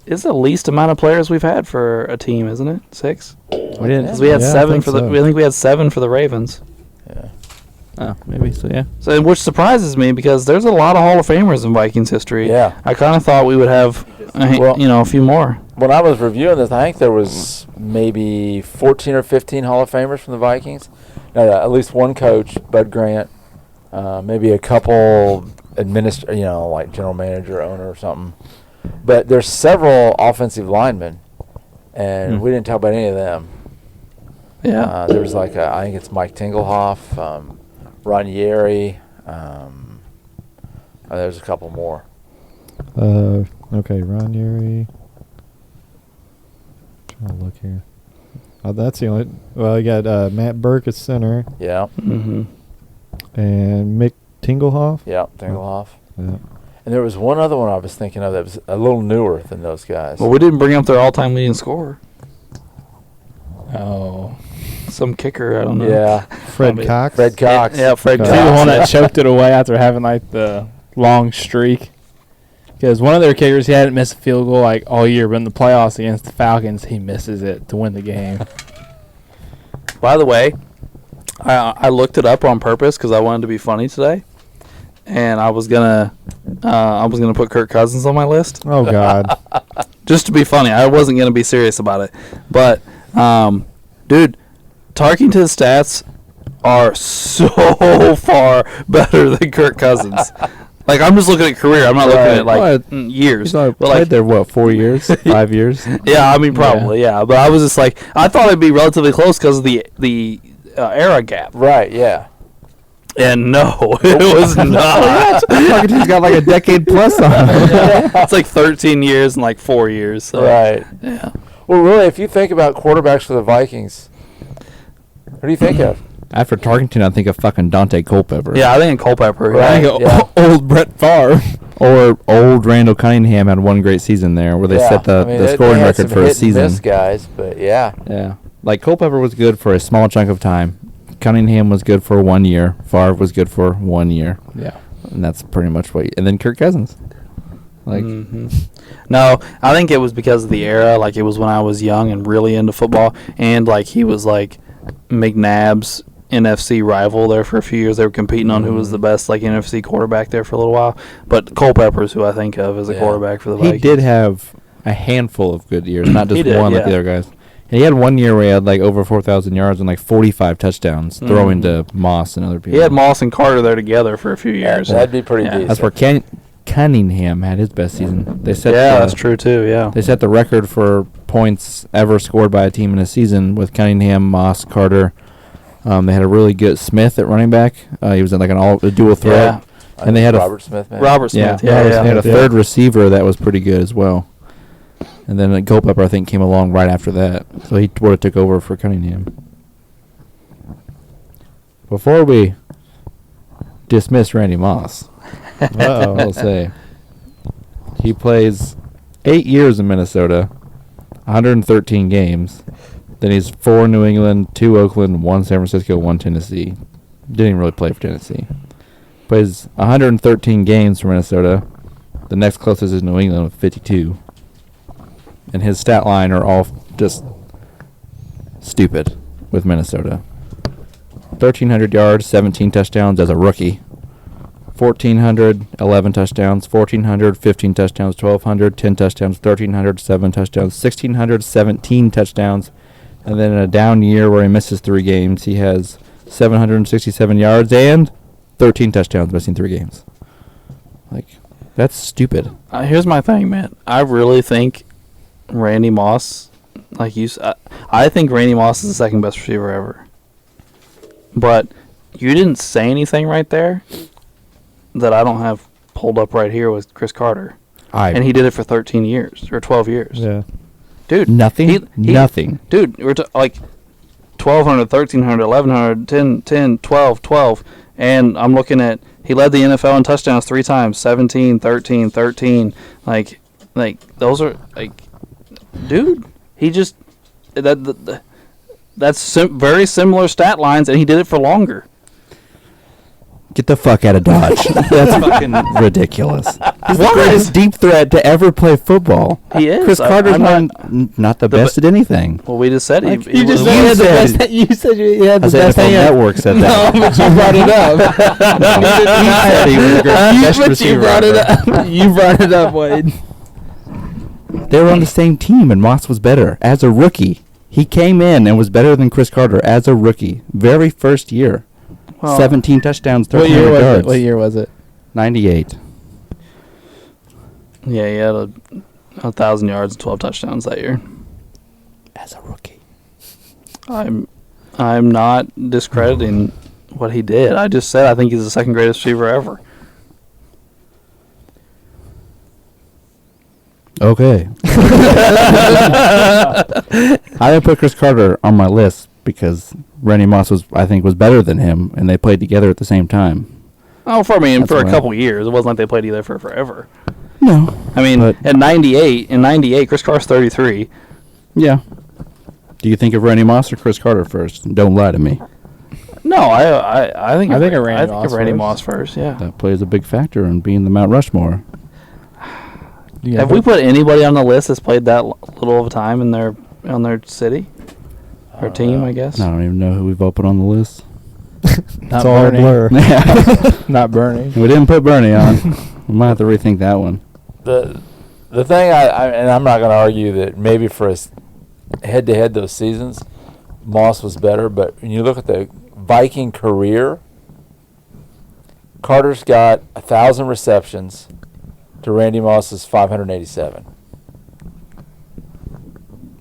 is the least amount of players we've had for a team, isn't it? 6? We didn't. 'Cause we had Yeah, I 7 think for the. so. I think we had 7 for the Ravens. Yeah. Oh, maybe so. Yeah. So, which surprises me because there's a lot of Hall of Famers in Vikings history. Yeah. I kind of thought we would have, Well- a few more. When I was reviewing this, I think there was maybe 14 or 15 Hall of Famers from the Vikings. No, at least one coach, Bud Grant, maybe a couple like general manager, owner, or something. But there's several offensive linemen, and we didn't talk about any of them. Yeah. There was I think it's Mike Tingelhoff, Ron Yeri. There's a couple more. Okay, Ron Yeri. Trying to look here. Oh, that's the only. Well, you got Matt Burke at center Yeah, Mm-hmm. and Mick Tingelhoff. yeah, Tingelhoff. Yeah. And there was one other one I was thinking of that was a little newer than those guys. Well, we didn't bring up their all-time leading scorer. Oh. Some kicker, I don't know. Yeah, Fred Probably Cox. Fred Cox. Yeah, Fred Okay. See the Cox. one that choked it away after having like the long streak? Because one of their kickers, he hadn't missed a field goal like all year, but in the playoffs against the Falcons, he misses it to win the game. By the way, I looked it up on purpose because I wanted to be funny today, and I was gonna put Kirk Cousins on my list Oh God. just to be funny. I wasn't gonna be serious about it, but dude, Tarkington's stats are so far better than Kirk Cousins. Like, I'm just looking at career. I'm not looking at like years. He's only But, played like, there, what, 4 years? 5 years? yeah, I mean probably, yeah. But I was just like, I thought it'd be relatively close because of the era gap, Right. Yeah. and no, it was not. He's got like a decade plus on him. It's like 13 years and like 4 years. So. Right. Yeah. Well, really, if you think about quarterbacks for the Vikings, who do you think of? After Tarkington, I think of fucking Dante Culpepper. Yeah, I think Culpepper. Right. I think Yeah. old Brett Favre. Or old Randall Cunningham had one great season there where they set the scoring they had record some for a hit and season. miss guys, but yeah. Yeah. Like Culpepper was good for a small chunk of time. Cunningham was good for 1 year. Favre was good for 1 year. Yeah. And that's pretty much what. And then Kirk Cousins. Like, No, I think it was because of the era. Like, it was when I was young and really into football, and like he was like McNabb's NFC rival there for a few years. They were competing on who was the best like NFC quarterback there for a little while. But Culpepper's who I think of as a Yeah. quarterback for the he Vikings. did have a handful of good years, not just He did, one like yeah. the other guys. And he had 1 year where he had like over 4,000 yards and like 45 touchdowns throwing to Moss and other people. He had Moss and Carter there together for a few years. That'd be pretty Yeah. decent. That's where Cunningham had his best season. They set Yeah, the, that's true too. Yeah. They set the record for points ever scored by a team in a season with Cunningham, Moss, Carter. They had a really good Smith at running back. He was in like a dual threat. Yeah. And they had Robert Smith, man. Robert Smith. Yeah, Robert yeah. Smith had a Yeah. third receiver that was pretty good as well. And then Culpepper, I think, came along right after that. So he would have took over for Cunningham. Before we dismiss Randy Moss, Uh-oh. I'll say he plays 8 years in Minnesota, 113 games. Then he's 4 New England, 2 Oakland, 1 San Francisco, 1 Tennessee. Didn't even really play for Tennessee. Plays 113 games for Minnesota. The next closest is New England with 52. And his stat line are all just stupid with Minnesota. 1,300 yards, 17 touchdowns as a rookie. 1,400, 11 touchdowns. 1,400, 15 touchdowns. 1,200, 10 touchdowns. 1,300, 7 touchdowns. 1,600, 17 touchdowns. And then in a down year where he misses 3 games, he has 767 yards and 13 touchdowns missing 3 games. Like, that's stupid. Here's my thing, man. I really think Randy Moss, like you, I think Randy Moss is the second best receiver ever. But you didn't say anything right there that I don't have pulled up right here with Chris Carter, and he did it for 13 years or 12 years. Yeah. Dude, Nothing? Nothing. Dude, we're like 1,200, 1,300, 1,100, 10, 12, 12. And I'm looking at, he led the NFL in touchdowns 3 times, 17, 13, 13. Like those are, like, dude. He just that's very similar stat lines, and he did it for longer. Get the fuck out of Dodge. That's fucking ridiculous. He's the greatest deep threat to ever play football. He is. Chris Carter's not the best at anything. Well, we just said he You just was. said you said you had the I said best NFL hand. Network said that. No, but you brought it up. He said he was the best But you receiver brought it ever. up. You brought it up, Wade. They were on the same team, and Moss was better as a rookie. He came in and was better than Chris Carter as a rookie. Very first year. Well, 17 touchdowns, What 1,300 year was yards. it? What year was it? 98. Yeah, he had 1,000 yards and 12 touchdowns that year. As a rookie. I'm not discrediting what he did. I just said I think he's the second greatest receiver ever. Okay. I didn't put Chris Carter on my list because Randy Moss was better than him, and they played together at the same time. Oh, for That's a right. couple years. It wasn't like they played together for forever. No. I mean, But- in 98, Chris Carter's 33. Yeah. Do you think of Randy Moss or Chris Carter first? Don't lie to me. No, I think I think of I Randy think Moss of Randy first. Moss first. Yeah. That plays a big factor in being the Mount Rushmore. Have we put anybody on the list that's played that little of a time in their city or team? I guess. I don't even know who we've all put on the list. Not It's all a Bernie. blur. Not Bernie. We didn't put Bernie on. We might have to rethink that one. The thing and I'm not going to argue that maybe for us head-to-head those seasons, Moss was better. But when you look at the Viking career, Carter's got 1,000 receptions to Randy Moss's 587.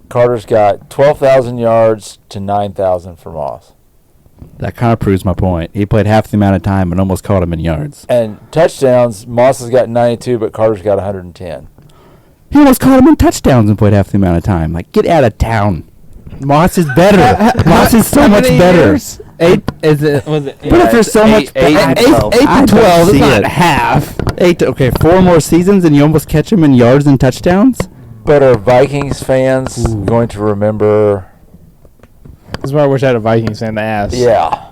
Carter's got 12,000 yards to 9,000 for Moss. That kind of proves my point. He played half the amount of time and almost caught him in yards. And touchdowns, Moss has got 92, but Carter's got 110. He almost caught him in touchdowns and played half the amount of time. Like, get out of town. Moss is better. Moss is so much better. 8 is it? Was it? But if there's so much eight I- and eight- 12. 8 to I don't 12. It's see not it. half. 4 more seasons and you almost catch him in yards and touchdowns? But are Vikings fans going to remember? This is why I wish I had a Vikings fan to ask. Yeah.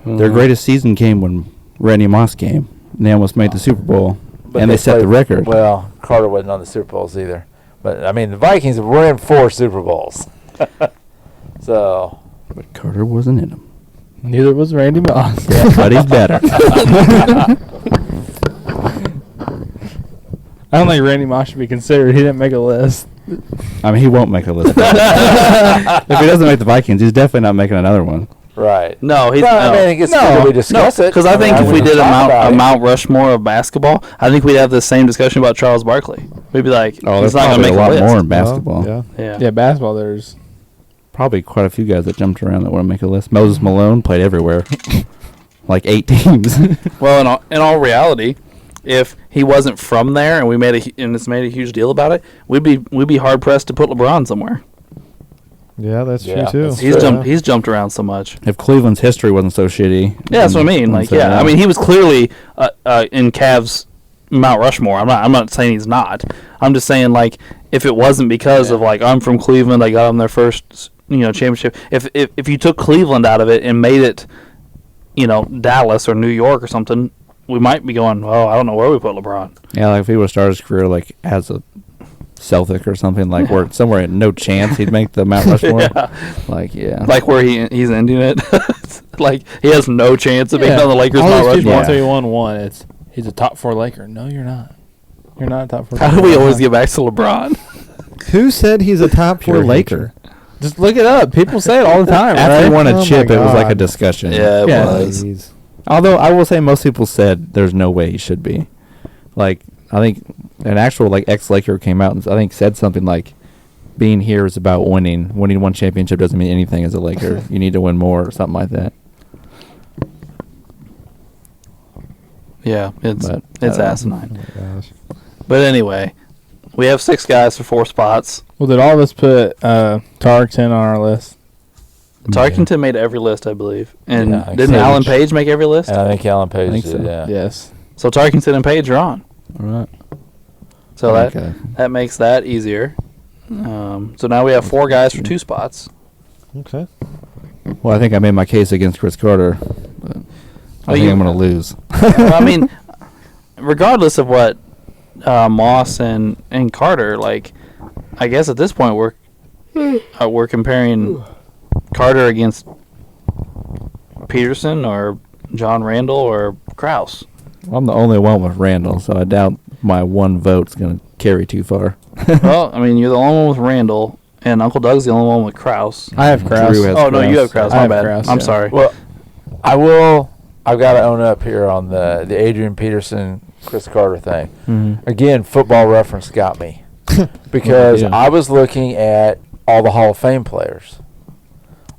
Their greatest season came when Randy Moss came. And they almost made the Super Bowl. But And they set the played- record. Well, Carter wasn't on the Super Bowls either. But, I mean, the Vikings were in 4 Super Bowls. So, But Carter wasn't in them. Neither was Randy Moss. But he's better. I don't think Randy Moss should be considered. He didn't make a list. I mean, he won't make a list. If he doesn't make the Vikings, he's definitely not making another one. right. No, he's No, I no. mean, I think it's good that we discuss it. Because I think if we did a a Mount Rushmore of basketball, I think we'd have the same discussion about Charles Barkley. We'd be like, Oh, he's there's not going to probably make a lot list. more in basketball. Yeah. Yeah. Yeah, basketball. There's Probably quite a few guys that jumped around that want to make a list. Moses Malone played everywhere. Like 8 teams. Well, in all reality, if he wasn't from there and it's made a huge deal about it, we'd be hard pressed to put LeBron somewhere. Yeah, that's Yeah, true too. that's He's jumped around so much. If Cleveland's history wasn't so shitty. Yeah, that's what I mean. Like, yeah, I mean, he was clearly in Cavs Mount Rushmore. I'm not saying he's not. I'm just saying, like, if it wasn't because of, like, I'm from Cleveland, I got them their first championship. If you took Cleveland out of it and made it, Dallas or New York or something, we might be going, oh, I don't know where we put LeBron. Yeah, like if he would have started his career like as a Celtic or something, like where somewhere no chance he'd make the Mount Rushmore. Yeah. Like, yeah. Like where he's ending it. Like, he has no chance of being on the Lakers All Mount these people Rushmore. want to be 1-1. He's a top 4 Laker. No, you're not. You're not a top 4. How do we always get back to LeBron? Who said he's a top 4 Pure Laker? Just look it up. People say it all the time. After right? he won Oh a my chip, it was like a God. discussion. Yeah, it Yeah. was. Jeez. Although I will say most people said there's no way he should be. Like, I think an actual like ex-Laker came out and I think said something like, being here is about winning. Winning one championship doesn't mean anything as a Laker. You need to win more or something like that. Yeah, it's But, I don't know. asinine. Oh my gosh. But anyway, we have 6 guys for 4 spots. Well, did all of us put Tarkton on our list? Tarkington made every list, I believe. And Yeah, I think didn't so. Alan Page make every list? And I think Alan Page I think did, so. yeah. Yes. So Tarkington and Page are on. All right. So Okay. that makes that easier. So now we have 4 guys for 2 spots. Okay. Well, I think I made my case against Chris Carter. But I think I'm going to lose. Well, I mean, regardless of what Moss and Carter, like, I guess at this point we're comparing Carter against Peterson or John Randall or Krause. I'm the only one with Randall, so I doubt my one vote's going to carry too far. Well, I mean, you're the only one with Randall, and Uncle Doug's the only one with Krause. I have Krause. Drew has Oh, no, you have Krause. Krause. I My have bad. Krause, I'm yeah. sorry. Well, I've got to own up here on the Adrian Peterson, Chris Carter thing. Mhm. Again, Football Reference got me because Yeah. I was looking at all the Hall of Fame players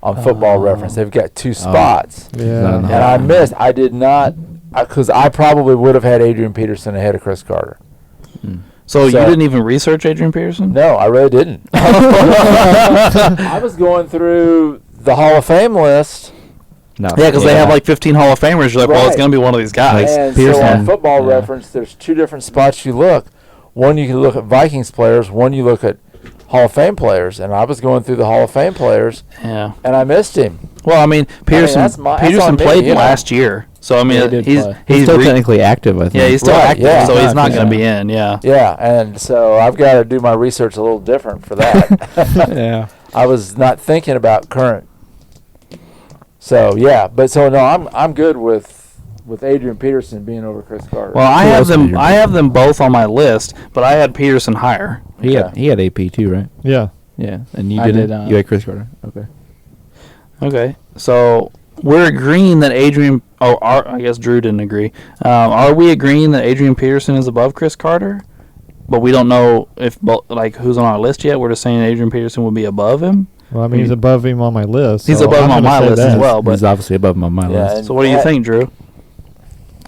on Football Reference. They've got 2 spots. Yeah. And I missed. I did not, because I probably would have had Adrian Peterson ahead of Chris Carter. So you So- didn't even research Adrian Peterson? No, I really didn't. I was going through the Hall of Fame list, No. Yeah, because they have like 15 Hall of Famers. You're like, well, it's Right. going to be one of these guys. and so Peterson. on Football Yeah. Reference, there's 2 different spots you look. One, you can look at Vikings players. One, you look at Hall of Fame players. And I was going through the Hall of Fame players, Yeah. and I missed him. Well, I mean, Peterson that's on Peterson me, played you know. last year. So, I Yeah, mean, he did he's play. He's still re- technically active, I think. yeah, he's still Right, active, yeah. so he's not Yeah. going to be in, yeah. Yeah, and so I've got to do my research a little different for that. Yeah. I was not thinking about current. So yeah, but so no, I'm good with Adrian Peterson being over Chris Carter. Well, I Who have else did them. you I have them both on my list, but I had Peterson higher. He Okay. had AP too, right? Yeah. Yeah. And you I didn't? did not. You had Chris Carter. Okay. Okay, so we're agreeing that Adrian. Oh, I guess Drew didn't agree. Are we agreeing that Adrian Peterson is above Chris Carter? But we don't know if who's on our list yet. We're just saying Adrian Peterson would be above him. Well, I mean, he's above him on my list. He's so above him I'm on gonna my say list as that. well. But He's obviously above him on my Yeah, list. and so what do you that- think, Drew?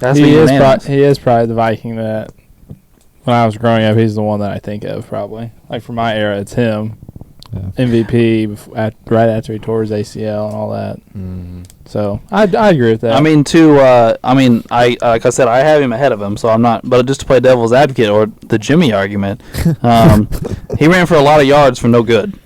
That's He is, unanimous. he is probably the Viking that, when I was growing up, he's the one that I think of probably. Like for my era, it's him. Yeah. MVP right after he tore his ACL and all that. Mhm. So I agree with that. I mean, I like I said, I have him ahead of him, so I'm not. But just to play devil's advocate or the Jimmy argument, he ran for a lot of yards for no good.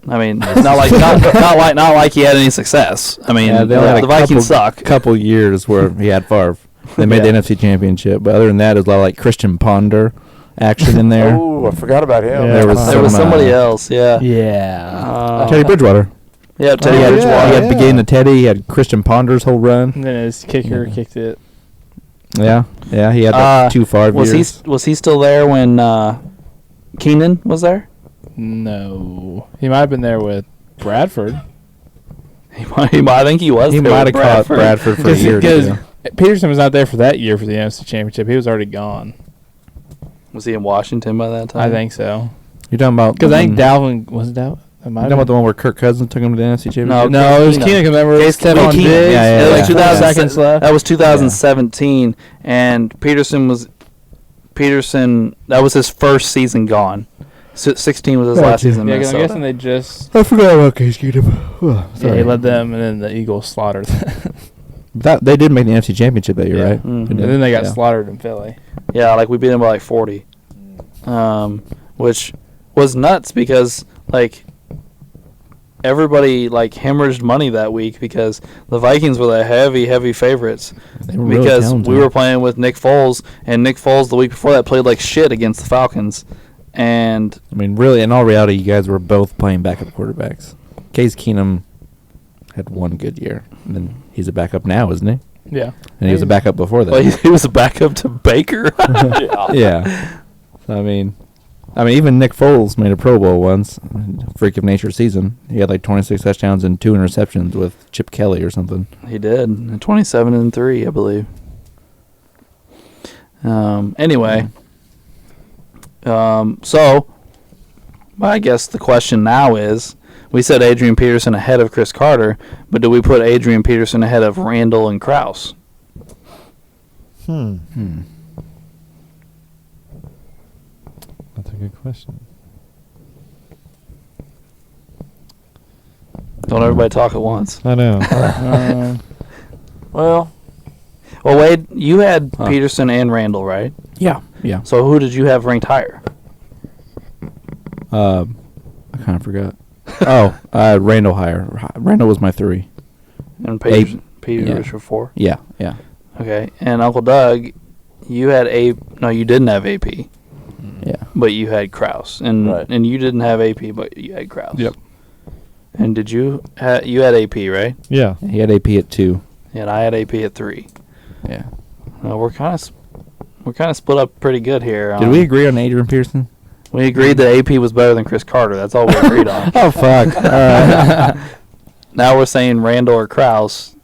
I mean, it's not like he had any success. I mean, Yeah, they only had the a Vikings suck. couple years where he had Favre. They made the NFC Championship, but other than that, it was a lot of like Christian Ponder action in there. Oh, I forgot about him. Yeah, There was There was some, somebody else, yeah. yeah. Teddy Bridgewater. Yeah, Teddy he had, Bridgewater. he had yeah. beginning of Teddy. He had Christian Ponder's whole run. And then his kicker Yeah. kicked it. Yeah, yeah. He had like 2 Favre Was years. he Still still there when Keenan was there? No. He might have been there with Bradford. I think he was. He there might with have caught Bradford for a year or Because two. Peterson was not there for that year for the NFC Championship. He was already gone. Was he in Washington by that time? I think so. You're talking about Because the I think one- Dalvin was Dalvin. You're talking about the one where Kirk Cousins took him to the NFC Championship. No, it was Keenum. Keenan. Remember, it was Case Stephon Keenum. Diggs. Yeah, It was yeah. 2000 seconds left. That was 2017, and Peterson. That was his first season gone. 16 was his last season in Yeah, 'cause I'm Minnesota. guessing they just I forgot about Case Keenum. yeah, he led them, and then the Eagles slaughtered them. They did make the NFC Championship that year, Yeah. right? Mhm. They And did. then they got Yeah. slaughtered in Philly. Yeah, like we beat him by like 40, which was nuts because like everybody like hemorrhaged money that week because the Vikings were the heavy favorites They were really because talented. we were playing with Nick Foles, and Nick Foles the week before that played like shit against the Falcons, and I mean, really, in all reality, you guys were both playing backup quarterbacks. Case Keenum had one good year, and then he's a backup now, isn't he? Yeah. And he was a backup before that. well, he was a backup to Baker. Yeah. So, I mean, even Nick Foles made a Pro Bowl once, freak of nature season. He had like 26 touchdowns and 2 interceptions with Chip Kelly or something. He did 27-3, I believe. Anyway, so I guess the question now is: we said Adrian Peterson ahead of Chris Carter, but do we put Adrian Peterson ahead of Randall and Krause? That's a good question. Don't everybody talk at once. I know. Well, Well, Wade, you had Peterson and Randall, right? Yeah. Yeah. So who did you have ranked higher? I kind of forgot. Oh, Randall higher. Randall was my 3. And Peters Peters your 4? Yeah, yeah. Okay. And Uncle Doug, you had no, you didn't have AP, Yeah. but you had Kraus. And Right. and you didn't have AP, but you had Kraus. Yep. And did you you had AP, right? Yeah. He had AP at 2. And I had AP at 3. Yeah. We're kind of split up pretty good here. Did we agree on Adrian Pearson? We agreed that AP was better than Chris Carter. That's all we agreed on. Oh, fuck. All right. Now we're saying Randall or Kraus.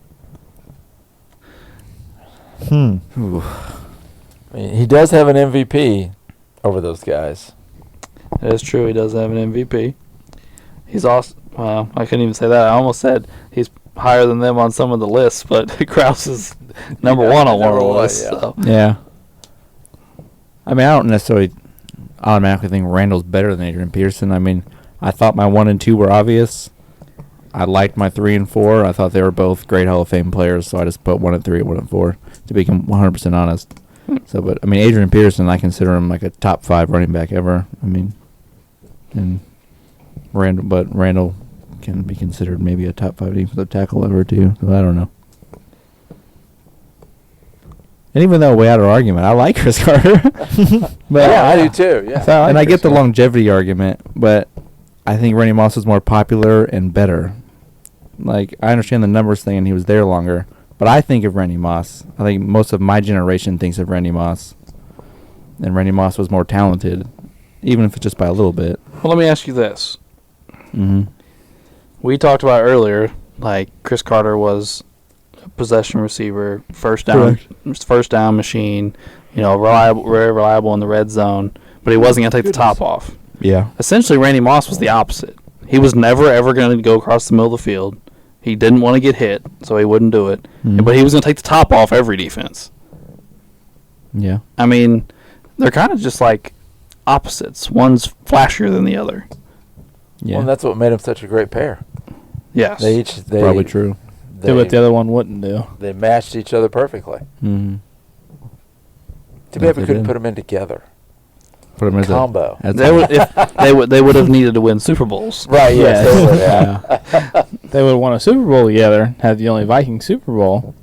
Hmm. Ooh. I mean, he does have an MVP over those guys. It is true. He does have an MVP. He's also, well, I couldn't even say that. I almost said he's higher than them on some of the lists, but Kraus is number one on one of the lists. yeah. So. Yeah. I mean, I don't necessarily automatically think Randall's better than Adrian Pearson. I mean, I thought my 1 and 2 were obvious. I liked my 3 and 4. I thought they were both great Hall of Fame players, so I just put 1 and 3 and 1 and 4 to be 100% honest. So, but I mean, Adrian Pearson, I consider him like a top 5 running back ever. I mean, and Randall can be considered maybe a top 5 defensive tackle ever too. So I don't know. And even though we had our argument, I like Chris Carter. But Yeah, I do too. Yeah. So, and I get the longevity argument, but I think Randy Moss was more popular and better. Like, I understand the numbers thing, and he was there longer, but I think of Randy Moss. I think most of my generation thinks of Randy Moss, and Randy Moss was more talented, even if it's just by a little bit. Well, let me ask you this. Mm-hmm. We talked about earlier, like Chris Carter was a possession receiver, first down machine, reliable, very reliable in the red zone, but he wasn't going to take the top off. Yeah. Essentially, Randy Moss was the opposite. He was never, ever going to go across the middle of the field. He didn't want to get hit, so he wouldn't do it. Mhm. But he was going to take the top off every defense. Yeah. I mean, they're kind of just like opposites. One's flashier than the other. Yeah. Well, and that's what made them such a great pair. Yes. They probably true. Do what the other one wouldn't do. They matched each other perfectly. Mm-hmm. Too bad we couldn't put them in together. Put him as Combo. They would have needed to win Super Bowls. Right, yes. They would, yeah. They would have won a Super Bowl together, had the only Viking Super Bowl.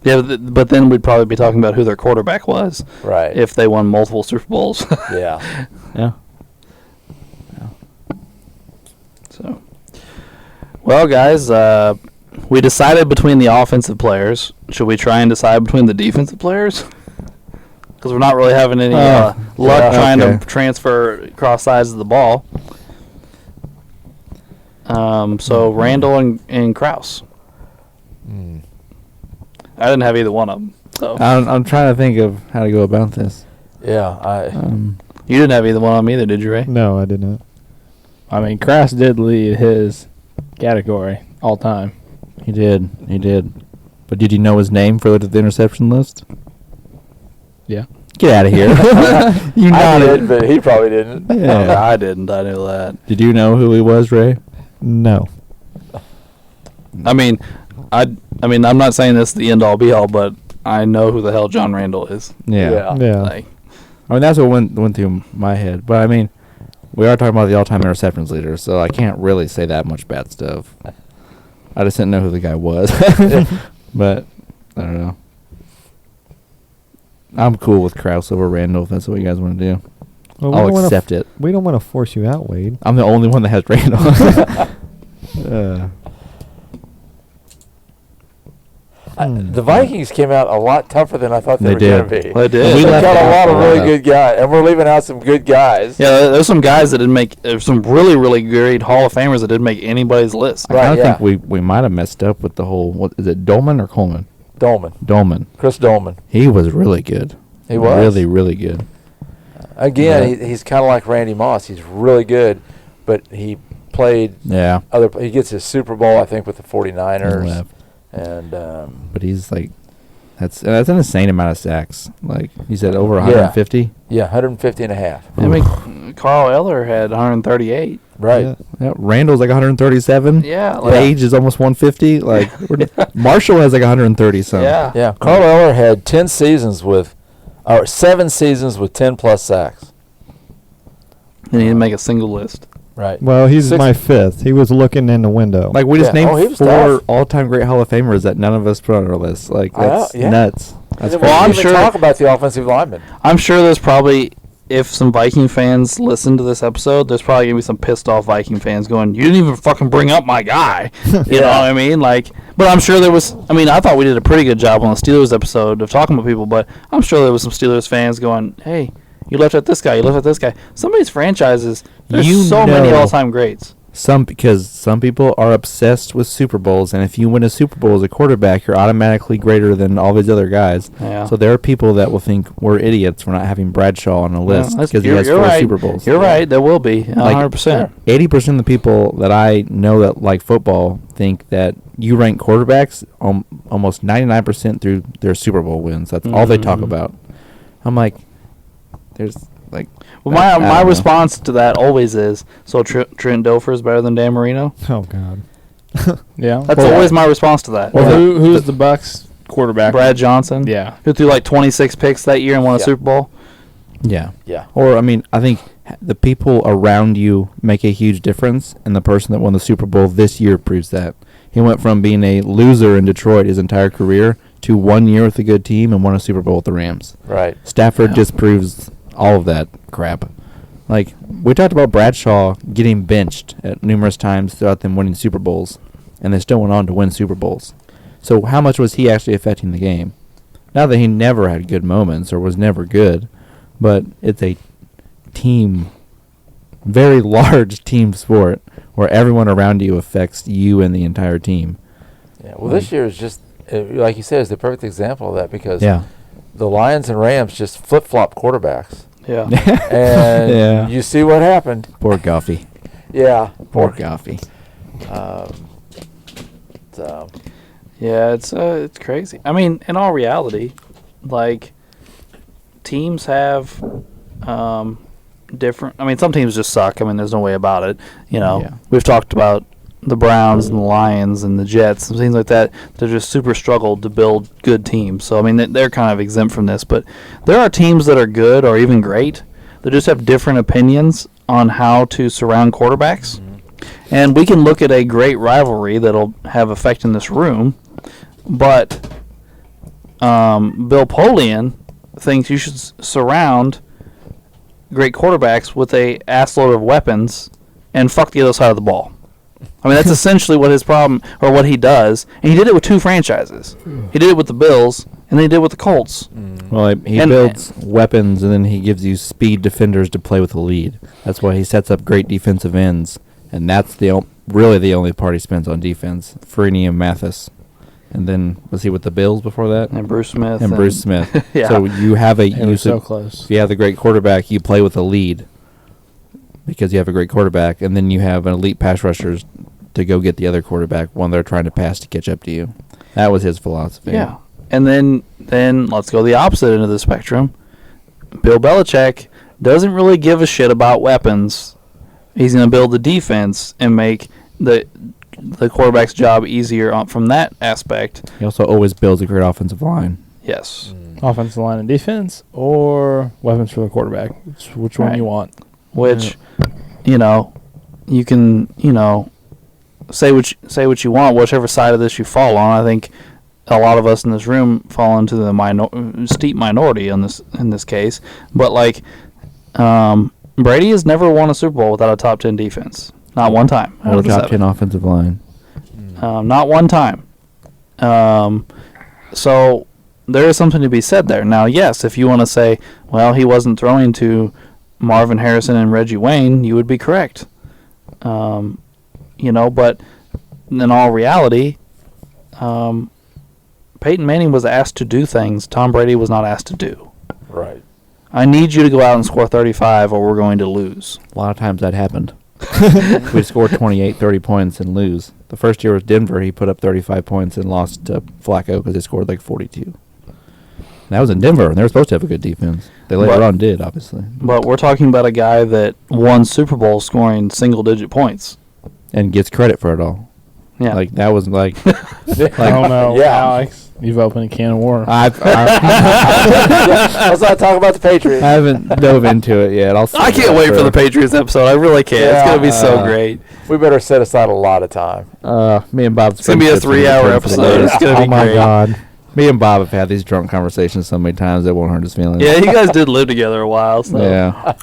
Yeah, but then we'd probably be talking about who their quarterback was Right. if they won multiple Super Bowls. Yeah. Yeah. So, well, guys, we decided between the offensive players. Should we try and decide between the defensive players? Because we're not really having any luck trying to transfer cross sides of the ball. So Randall and Kraus. I didn't have either one of them. So I'm trying to think of how to go about this. Yeah. you didn't have either one of them either, did you, Ray? No, I did not. I mean, Kraus did lead his category all time. He did. But did you know his name for the interception list? Yeah. Get out of here. You I nodded. did, but he probably didn't. No, I didn't. I knew that. Did you know who he was, Ray? No. I mean, I'm not saying this is the end all be all, but I know who the hell John Randall is. Yeah. Yeah. Like, I mean, that's what went through my head. But, I mean, we are talking about the all-time interceptions leader, so I can't really say that much bad stuff. I just didn't know who the guy was. But, I don't know. I'm cool with Kraus over Randall if that's what you guys want to do. Well, I'll accept it. We don't want to force you out, Wade. I'm the only one that has Randall. The Vikings came out a lot tougher than I thought they were going to be. They did. We We got left a lot of out really a lot. good guys, and we're leaving out some good guys. Yeah, there's some guys that didn't make. There's some really, really great Hall of Famers that didn't make anybody's list. I kind of yeah. think we might have messed up with the whole, what is it, Dolman or Coleman? Dolman. Chris Dolman. He was really good. He was. Really, really good. Again, he's kind of like Randy Moss. He's really good, but he played Yeah. he gets his Super Bowl, I think, with the 49ers. Left. And But he's like, that's an insane amount of sacks. Like, he said over 150. yeah, 150 and a half. I mean, Carl Eller had 138. Right. Yeah. Yeah, Randall's like 137. Yeah, like, Page is almost 150. Like, Marshall has like 130 something. yeah. Yeah. Carl Eller had 10 seasons with or 7 seasons with 10+ sacks. They need to make a single list. Right. Well, he's 6 my 5th. He was looking in the window. Like, we just Yeah. named Oh, he was 4 tough. all-time great Hall of Famers that none of us put on our list. Like, I know, that's yeah. nuts. And That's then Well, we I'm didn't even sure- talk about the offensive linemen. I'm sure there's probably, if some Viking fans listen to this episode, there's probably going to be some pissed off Viking fans going, you didn't even fucking bring up my guy. You know what I mean? Like, but I'm sure there was, I mean, I thought we did a pretty good job on the Steelers episode of talking about people, but I'm sure there was some Steelers fans going, hey, you left out this guy, you left out this guy. Some of these franchises, there's You so many know. all-time greats. Because some people are obsessed with Super Bowls, and if you win a Super Bowl as a quarterback, you're automatically greater than all these other guys. Yeah. So there are people that will think we're idiots for not having Bradshaw on a list that's- because he you're- has you're 4 right. Super Bowls. You're right, there will be, 100%. 80% of the people that I know that like football think that you rank quarterbacks almost 99% through their Super Bowl wins. That's all they talk Mhm. about. I'm like, there's like. Well, I my don't know. response to that always is, so Trent Dilfer is better than Dan Marino? Oh God. Yeah. That's Well, always my response to that. Well, who's the Bucks quarterback? Brad Johnson, Yeah. who threw like 26 picks that year and won a Yeah. Super Bowl. Yeah. Yeah. Or, I mean, I think the people around you make a huge difference, and the person that won the Super Bowl this year proves that. He went from being a loser in Detroit his entire career to 1 year with a good team and won a Super Bowl with the Rams. Right. Stafford Yeah. just proves all of that crap. Like, we talked about Bradshaw getting benched at numerous times throughout them winning Super Bowls, and they still went on to win Super Bowls. So how much was he actually affecting the game? Not that he never had good moments or was never good, but it's a team, very large team sport where everyone around you affects you and the entire team. Yeah. Well, this year is just, like you said, is the perfect example of that because Yeah. the Lions and Rams just flip-flop quarterbacks. Yeah. And Yeah. you see what happened. Poor Goffey. Yeah. Poor Goffey. So, Yeah, it's crazy. I mean, in all reality, like, teams have different. I mean, some teams just suck. I mean, there's no way about it. You know, Yeah. we've talked about the Browns and the Lions and the Jets and things like that. They're just super struggled to build good teams. So I mean, they're kind of exempt from this. But there are teams that are good or even great that just have different opinions on how to surround quarterbacks. And we can look at a great rivalry that'll have effect in this room, but Bill Polian thinks you should surround great quarterbacks with a assload of weapons and fuck the other side of the ball. I mean, that's essentially what his problem, or what he does. And he did it with 2 franchises. He did it with the Bills, and then he did it with the Colts. Well, he And- builds weapons, and then he gives you speed defenders to play with the lead. That's why he sets up great defensive ends, and that's really the only part he spends on defense. Freeney and Mathis, and then was he with the Bills before that? And Bruce Smith. And Bruce Smith. Yeah. So you have a They were so close. if you have the great quarterback, you play with the lead because you have a great quarterback, and then you have an elite pass rushers to go get the other quarterback when they're trying to pass to catch up to you. That was his philosophy. Yeah. And then let's go the opposite end of the spectrum. Bill Belichick doesn't really give a shit about weapons. He's going to build the defense and make the quarterback's job easier from that aspect. He also always builds a great offensive line. Yes. Offensive line and defense, or weapons for the quarterback. Which one Right. you want? Which, you know, you can, say what you want, whichever side of this you fall on. I think a lot of us in this room fall into the steep minority in this case. But like, Brady has never won a Super Bowl without a top 10 defense. Not one time. Or out of the top 7. 10 offensive line. Not one time. So there is something to be said there. Now, yes, if you want to say, well, he wasn't throwing to Marvin Harrison and Reggie Wayne, you would be correct. But in all reality, Peyton Manning was asked to do things Tom Brady was not asked to do. right. I need you to go out and score 35 or we're going to lose. A lot of times that happened. We score 28, 30 points and lose. The first year was Denver. He put up 35 points and lost to Flacco because they scored like 42. And that was in Denver, and they were supposed to have a good defense. They later on did, obviously. But we're talking about a guy that won Super Bowl scoring single-digit points. And gets credit for it all. Yeah. Like, that was like... I don't know, Yeah. Alex. You've opened a can of worms. Let's not talk about the Patriots. I haven't dove into it yet. I can't wait for the Patriots episode. I really can't. It's gonna be so great. We better set aside a lot of time. Me and Bob. It's gonna be a 3-hour episode. It's gonna be my great. God. Me and Bob have had these drunk conversations so many times it won't hurt his feelings. Yeah, you guys did live together a while. So. Yeah.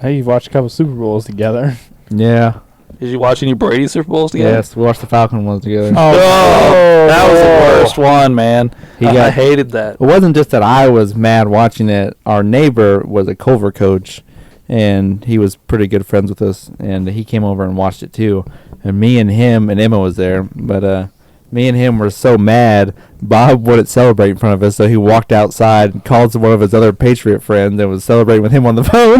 Hey, you've watched a couple Super Bowls together. Yeah. Did you watch any Brady Super Bowls together? Yes, we watched the Falcon ones together. Oh, that was the worst one, man. I hated that. It wasn't just that I was mad watching it. Our neighbor was a Culver coach, and he was pretty good friends with us, and he came over and watched it too. And me and him and Emma was there, but me and him were so mad, Bob wouldn't celebrate in front of us, so he walked outside and called one of his other Patriot friends and was celebrating with him on the phone.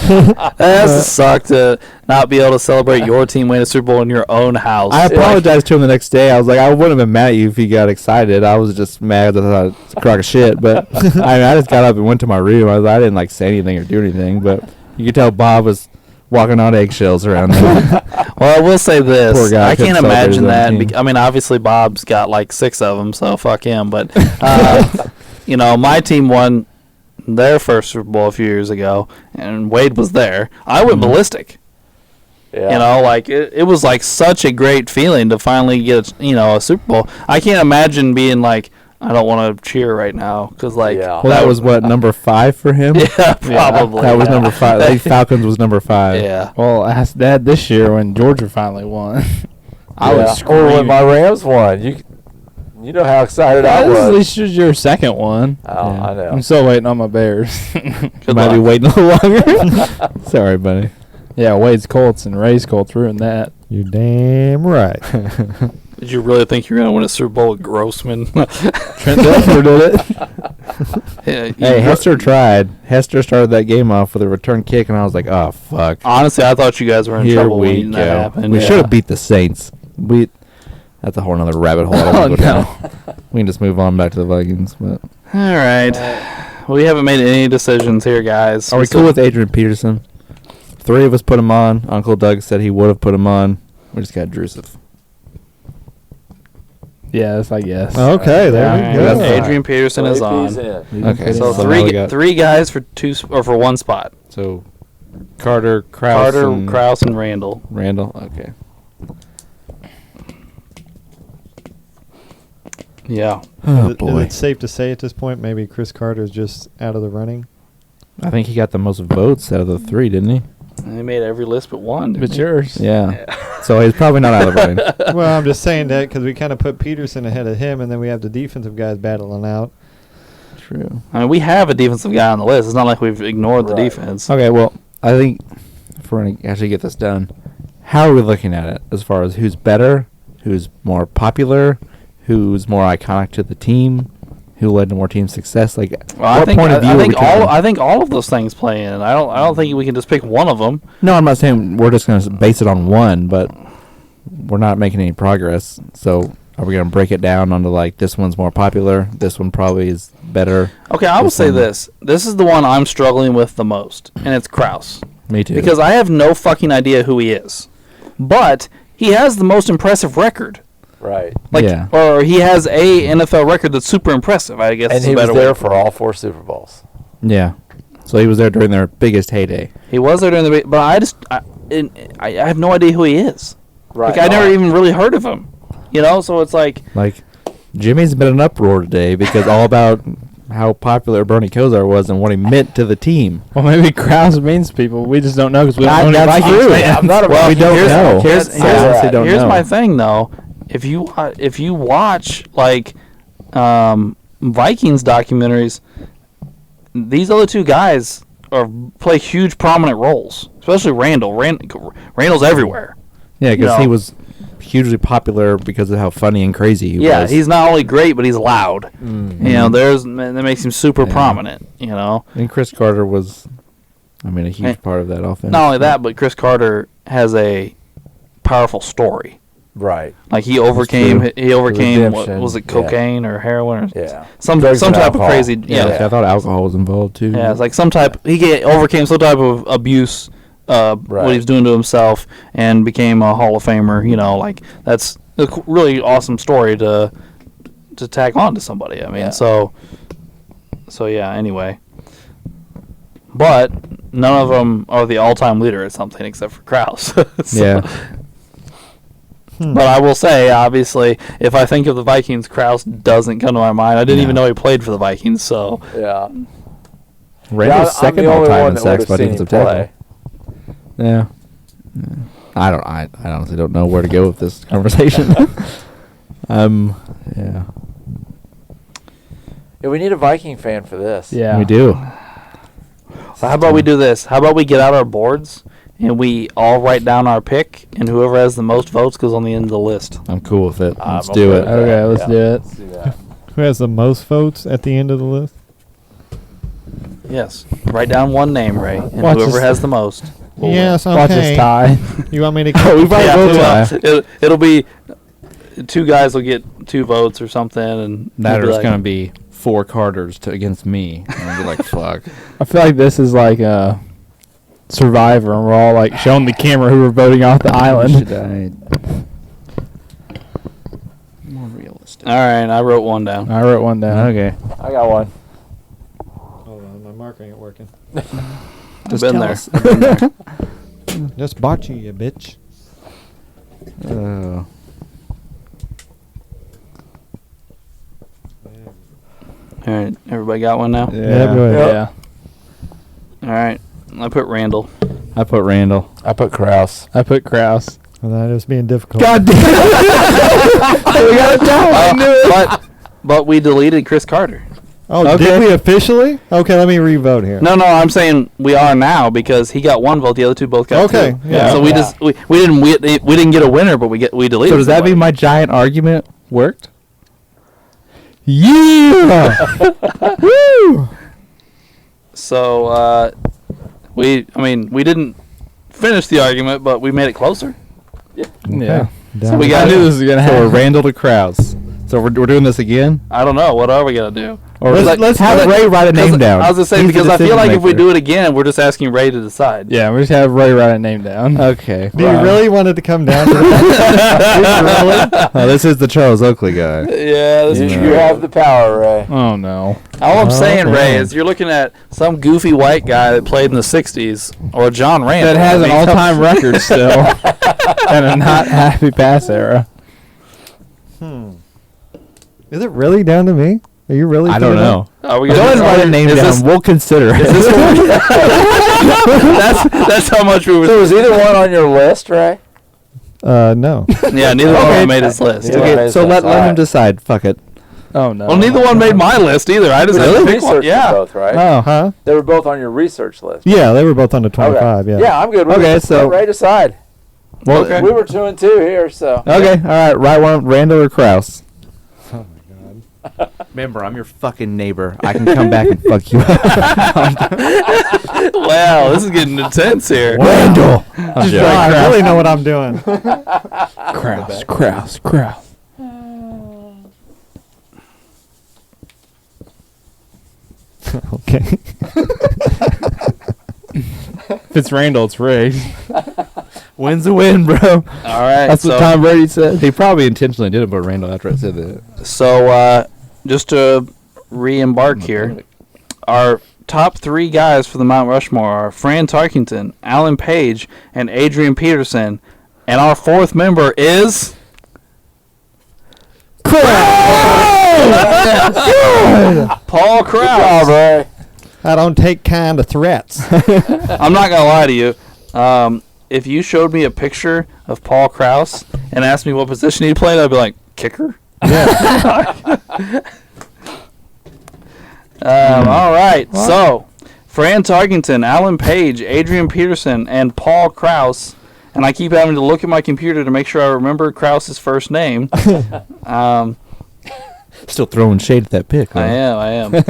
That has to suck to not be able to celebrate your team winning a Super Bowl in your own house. I apologized to him the next day. I was like, I wouldn't have been mad at you if you got excited. I was just mad that I thought it's a crock of shit. But I just got up and went to my room. I didn't say anything or do anything, but you could tell Bob was walking on eggshells around there. Well, I will say this. Poor guy I couldn't can't celebrate imagine his own that. team. I mean, obviously, Bob's got like 6 of them, so fuck him. But, my team won their first Super Bowl a few years ago, and Wade was there. I went ballistic. Yeah. It was like such a great feeling to finally get, a Super Bowl. I can't imagine being like, I don't want to cheer right now because Yeah. Well, that was what, number 5 for him? Yeah, probably. That was number 5. I think Falcons was number 5. Yeah. Well, I asked Dad this year when Georgia finally won. I was Or screaming. when my Rams won. You know how excited I At was. least it's your second one. Oh, Yeah. I know. I'm still waiting on my Bears. You might be waiting a little longer. Sorry, buddy. Yeah, Wade's Colts and Ray's Colts ruined that. You're damn right. Did you really think you were going to win a Super Bowl with Grossman? Trent Dilfer did it. Hey, Hester tried. Hester started that game off with a return kick, and I was like, oh, fuck. Honestly, I thought you guys were in Here trouble we when go. that happened. We Yeah. should have beat the Saints. That's a whole nother rabbit hole. I don't wanna go down. We can just move on back to the Vikings. But All right. We haven't made any decisions here, guys. are we cool with Adrian Peterson? 3 of us put him on. Uncle Doug said he would have put him on. We just got Drusif. Yes, I guess. Okay, there All we right, go. Adrian Peterson is AP's on. in. Okay, So so now we got three guys for for 1 spot. so Carter, Krause, and Krause, and Randall. Randall. Okay. Yeah. Oh Is boy. it safe to say at this point maybe Chris Carter's just out of the running? I think he got the most votes out of the 3, didn't he? They made every list but one. didn't But they? yours. Yeah. So he's probably not out of the running. Well, I'm just saying that because we kind of put Peterson ahead of him, and then we have the defensive guys battling out. True. I mean, we have a defensive guy on the list. It's not like we've ignored the Right. defense. Okay, well, I think if we're going to actually get this done, how are we looking at it as far as who's better, who's more popular, who's more iconic to the team, who led to more team success? Like, Well, I what think, point of view are we taking? I think all of those things play in. I don't think we can just pick one of them. No, I'm not saying we're just going to base it on one, but we're not making any progress. So are we going to break it down onto, like, this one's more popular, this one probably is better? Okay, I will This say one- this. This is the one I'm struggling with the most, and it's Krause. Me too. Because I have no fucking idea who he is. But he has the most impressive record. Right. Yeah. Or he has a NFL record that's super impressive, I guess. And is he a was better there way. for all 4 Super Bowls. Yeah. So he was there during their biggest heyday. He was there during the... But I have no idea who he is. Right. Like, I never even really heard of him. So it's like... Like, Jimmy's been in an uproar today because all about how popular Bernie Kosar was and what he meant to the team. Well, maybe Krause means people. We just don't know because we don't know any That's Vikings true. fans. I'm not a Well, we don't here's- know. here's- I honestly don't Here's know. my thing, though. If you watch like Vikings documentaries, these other 2 guys play huge prominent roles, especially Randall. Randall's everywhere. Yeah, because he No. was hugely popular because of how funny and crazy he Yeah, was. he's not only great, but he's loud. Mhm. That makes him super Yeah. prominent. And Chris Carter was, a huge Hey, part of that offense. Not only that, but Chris Carter has a powerful story. Right. Like he overcame what redemption, was it, yeah. cocaine or heroin or Yeah. some Drugs and type of alcohol. crazy Yeah, I thought alcohol was involved too. Yeah, it's like overcame some type of abuse, what he was doing to himself, and became a Hall of Famer. Like that's a really awesome story to to tag on to somebody. I mean, Yeah. so yeah. Anyway, but none of them are the all-time leader at something except for Kraus. So- Yeah. But I will say, obviously, if I think of the Vikings, Kraus doesn't come to my mind. I didn't even know he played for the Vikings. So Yeah. Randall's I'm second the all only time one in that sacks would've by seen him defensive play. tackle. Yeah. I honestly don't know where to go with this conversation. Yeah. Yeah, we need a Viking fan for this. Yeah. We do. how about we do this? How about we get out our boards and we all write down our pick, and whoever has the most votes goes on the end of the list. I'm cool with it. I'm Let's okay do with it. that. Okay, let's Yeah. do it. Let's do that. Who has the most votes at the end of the list? Yes. Write down one name, Ray, and Watch whoever this- has the most. will win. Yes, Watch okay. us tie. You want me to? Oh, we've already Yeah, voted. well, it'll be 2 guys will get 2 votes or something, and That we'll be is like, going to be 4 Carters against me. And I'll be like, fuck. I feel like this is like a Survivor, and we're all like showing the camera who we're voting off the island. Should I... More realistic. All right, I wrote one down. I wrote one down. Okay. I got one. Hold on, my marker ain't working. I've been tell there. us. I've been there. Just bought you bitch. Oh. All right, everybody got one now? Yeah, go ahead. Yeah. All right, I put Randall. I put Randall. I put Kraus. I put Kraus. Well, that is being difficult. God damn it. We got it down. I knew it. But we deleted Chris Carter. Oh, Okay. did we officially? Okay, let me re-vote here. No, I'm saying we are now because he got 1 vote, the other 2 both got 2. Okay, yeah. So we Yeah. just we didn't get a winner, but we deleted. So does that somebody. mean my giant argument worked? Yeah. Woo! So we didn't finish the argument, but we made it closer. Yeah. Down we to- got- I knew this was gonna So we're happen. Randall to Kraus. So we're doing this again? I don't know. What are we gonna do? Or Let's have do it. Ray write a name down. I was gonna say He's the because I feel like if we decision do it again, we're just asking Ray to decide. Yeah, we just have Ray write a name down. maker. Okay. Do you really want it to come down to that? Oh, this is the Charles Oakley guy. Yeah. That's You, true. you have the power, Ray. Oh no. All I'm saying, Ray, Okay. is you're looking at some goofy white guy that played in the '60s, or John Randall That has I an mean, all-time record still, and a not happy pass era. Is it really down to me? Are you really? I don't picking know. up? Are we Go gonna ahead and write a name is down. this- We'll consider it. is this that's how much we So were. was either one on your list, Ray? No. Yeah, neither one of Okay. them made his list. Yeah. Okay, so let him Alright. decide. Fuck it. Oh no. Well, neither one made my list either. I just had to You pick one. researched Yeah. them both, right? Oh. Huh? They were both on your research list. Yeah, they were both on the 25. Okay. Yeah. I'm good with Okay, it. so- Let Ray decide. Well, Okay. We were 2 and 2 here, so. Okay, all right. Write one. Randall or Kraus. Oh my god. Remember, I'm your fucking neighbor. I can come back and fuck you up. Wow, this is getting intense here. Randall. Just I really know what I'm doing. Kraus. Okay. If it's Randall, it's Ray. Wins a win, bro. All right. That's what Tom Brady said. He probably intentionally did it, but Randall after I said that. So just to re-embark here, our top 3 guys for the Mount Rushmore are Fran Tarkington, Alan Page, and Adrian Peterson, and our 4th member is Paul Good job, Krause. Ray. I don't take kind of threats. I'm not gonna lie to you. If you showed me a picture of Paul Krause and asked me what position he played, I'd be like, kicker. All right. So, Fran Tarkington, Alan Page, Adrian Peterson, and Paul Krause. And I keep having to look at my computer to make sure I remember Krause's first name. Still throwing shade at that pick. Huh? I am. It's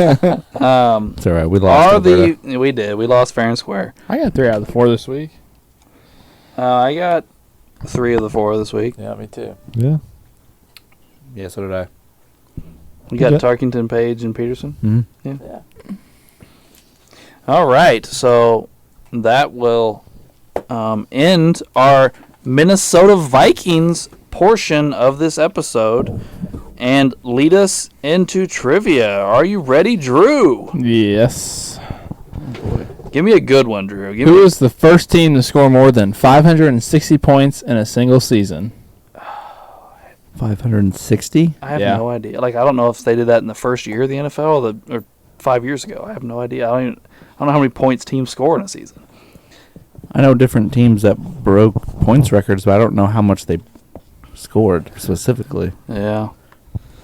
all right. We lost. Are Alberta. we did. We lost fair and square. I got 3 out of the 4 this week. I got 3 of the 4 this week. Yeah, me too. Yeah. Yeah, so did I. We got Okay. Tarkington, Page, and Peterson. Mm-hmm. Yeah. All right, so that will end our Minnesota Vikings portion of this episode. and lead us into trivia. Are you ready, Drew? Yes. Give me a good one, Drew. Who was the first team to score more than 560 points in a single season? 560? I have Yeah. no idea. Like, I don't know if they did that in the first year of the NFL or 5 years ago. I have no idea. I don't know how many points teams score in a season. I know different teams that broke points records, but I don't know how much they scored specifically. Yeah.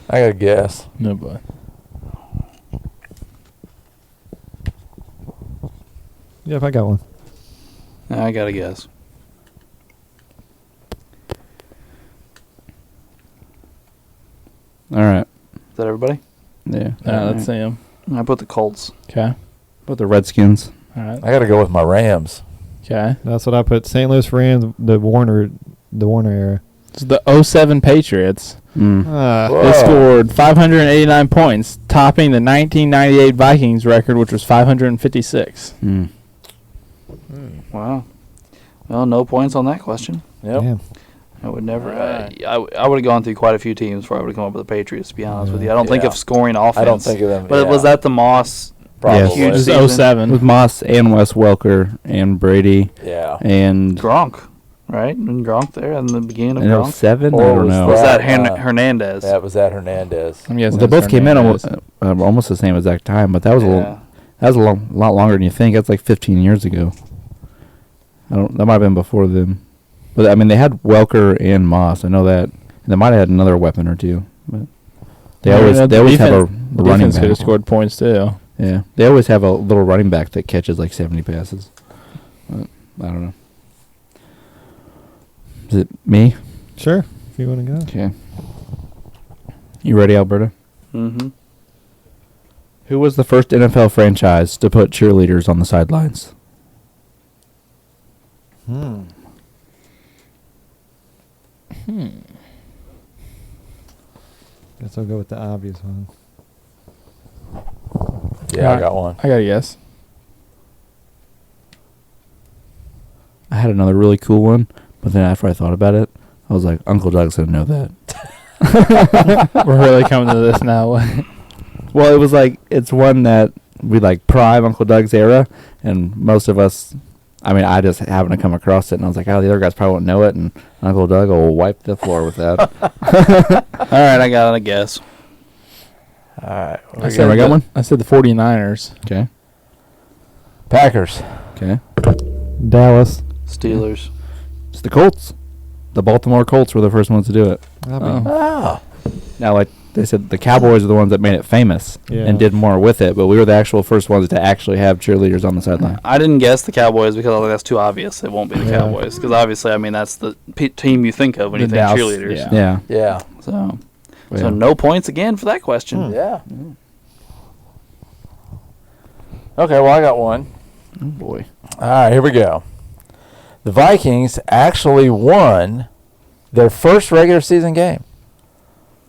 I got to guess. No, boy. Yeah, if I got one. I got to guess. All right. Is that everybody? Yeah. Let's see him. I put the Colts. Okay. But the Redskins. All right. I got to go with my Rams. Okay. That's what I put. St. Louis Rams, the Warner era. It's the 07 Patriots. Mm. Whoa. They scored 589 points, topping the 1998 Vikings record, which was 556. Mm. Wow. Well, no points on that question. Yep. Damn. I would never. Right. I would have gone through quite a few teams before I would have come up with the Patriots, to be honest with you. I don't think Yeah. of scoring offense. I don't think of them. But yeah, was that the Moss? probably? Yes. Huge It was season? 07. With Moss and Wes Welker and Brady Yeah. and Gronk, right? And Gronk there in the beginning of in Gronk. 07? I Or don't was know. Was that Uh, Hernandez? That was that Hernandez. I'm guessing Well, they it's both came in Hernandez. almost the same exact time, but that was a lot longer than you think. That's like 15 years ago. That might have been before them. But I mean, they had Welker and Moss. I know that. And they might have had another weapon or two. But they Yeah, always the have a The running defense could back. have scored points too. Yeah, they always have a little running back that catches like 70 passes. But I don't know. Is it me? Sure, if you want to go. Okay. You ready, Alberta? Mm-hmm. Who was the first NFL franchise to put cheerleaders on the sidelines? Guess I'll go with the obvious one. Yeah, I got one. I got a guess. I had another really cool one, but then after I thought about it, I was like, Uncle Doug's gonna know that. We're really coming to this now. Well, it was like it's one that we like prime Uncle Doug's era, and most of us. I mean, I just happened to come across it, and I was like, "Oh, the other guys probably won't know it," and Uncle Doug will wipe the floor with that. All right, I got a guess. All right. I I got one. I said the 49ers. Okay. Packers. Okay. Dallas. Steelers. It's the Colts. The Baltimore Colts were the first ones to do it. I mean, Ah. Now, like they said, the Cowboys are the ones that made it famous Yeah. and did more with it, but we were the actual first ones to actually have cheerleaders on the sideline. I didn't guess the Cowboys because I think that's too obvious. It won't be the Yeah. Cowboys because obviously, I mean, that's the team you think of when you The think Dallas, cheerleaders. yeah. Yeah. Yeah. So Yeah. no points again for that question. Yeah. Okay, well, I got one. Oh, boy. All right, here we go. The Vikings actually won their first regular season game.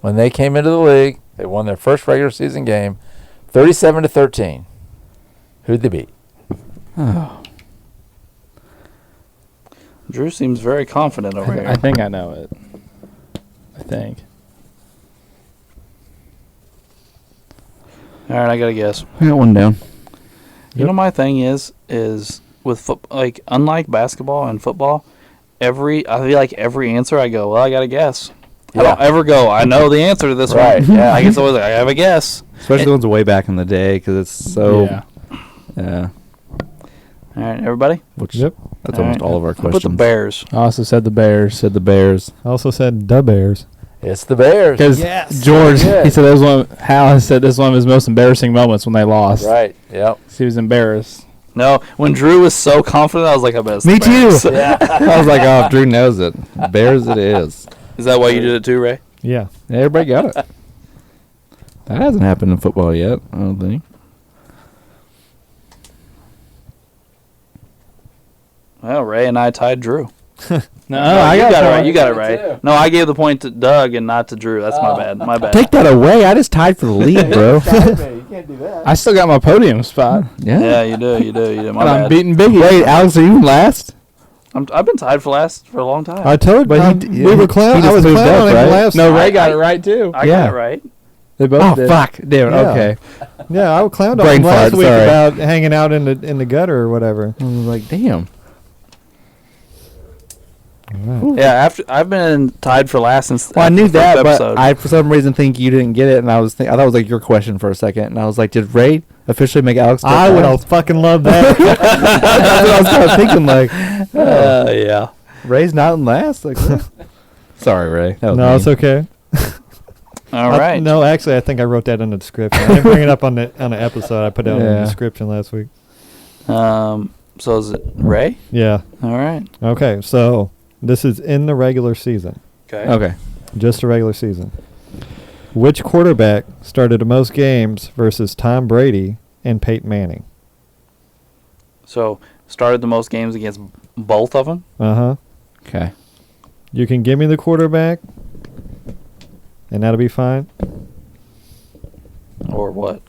When they came into the league, they won their first regular season game, 37-13. Who'd they beat? Oh. Drew seems very confident over here. I think I know it. I think. All right, I got to guess. I got one down. You know, my thing is with like unlike basketball and football, I feel like every answer I go, well, I got to guess. I don't ever go, I know the answer to this Right, one. yeah. I guess always like, I have a guess. Especially the ones way back in the day, because it's so. Yeah. Yeah. All right, everybody. Which Yep. that's All almost right. all of our I put questions. the Bears. I also said the Bears. Said the Bears. I also said the Bears. It's the Bears. Because George, Good. he said that was Hal said this was one of his most embarrassing moments when they lost. Right, yep. He was embarrassed. No, when Drew was so confident, I was like, I bet it's Me the Bears. too. Yeah. I was like, oh, if Drew knows it. Bears it is. Is that why you did it too, Ray? Yeah. Everybody got it. That hasn't happened in football yet, I don't think. Well, Ray and I tied Drew. No, I got it right. point. You got it right. No, I gave the point to Doug and not to Drew. That's my bad. My bad. Take that away. I just tied for the lead, bro. You can't do that. I still got my podium spot. Yeah, you do. My And I'm bad. beating Biggie. Wait, Alex, are you last? I've been tied for last for a long time. I told you. We were clowning. he I just was moved clowning up, on him right? last. No, Ray got it right too. I Yeah. got it right. They both Oh did. fuck! Damn. Yeah. Okay. Yeah, I clowned on Brain him last fart, week sorry. about hanging out in the gutter or whatever. I was like, damn. Yeah, after I've been tied for last since. Well, I after knew the first that, but episode. I for some reason think you didn't get it, and I thought it was like your question for a second, and I was like, did Ray officially make Alex? I would have fucking loved that. That's what I was kind of thinking. Like, yeah. Ray's not in last. Like, what? Sorry, Ray. That was No, mean. it's okay. All right. No, actually, I think I wrote that in the description. I didn't bring it up on the episode. I put it in the Yeah. description last week. So is it Ray? Yeah. All right. Okay, so this is in the regular season. Okay. Okay. Just the regular season. Which quarterback started the most games versus Tom Brady and Peyton Manning? So started the most games against both of them. Uh-huh. Okay. You can give me the quarterback, and that'll be fine, Or what?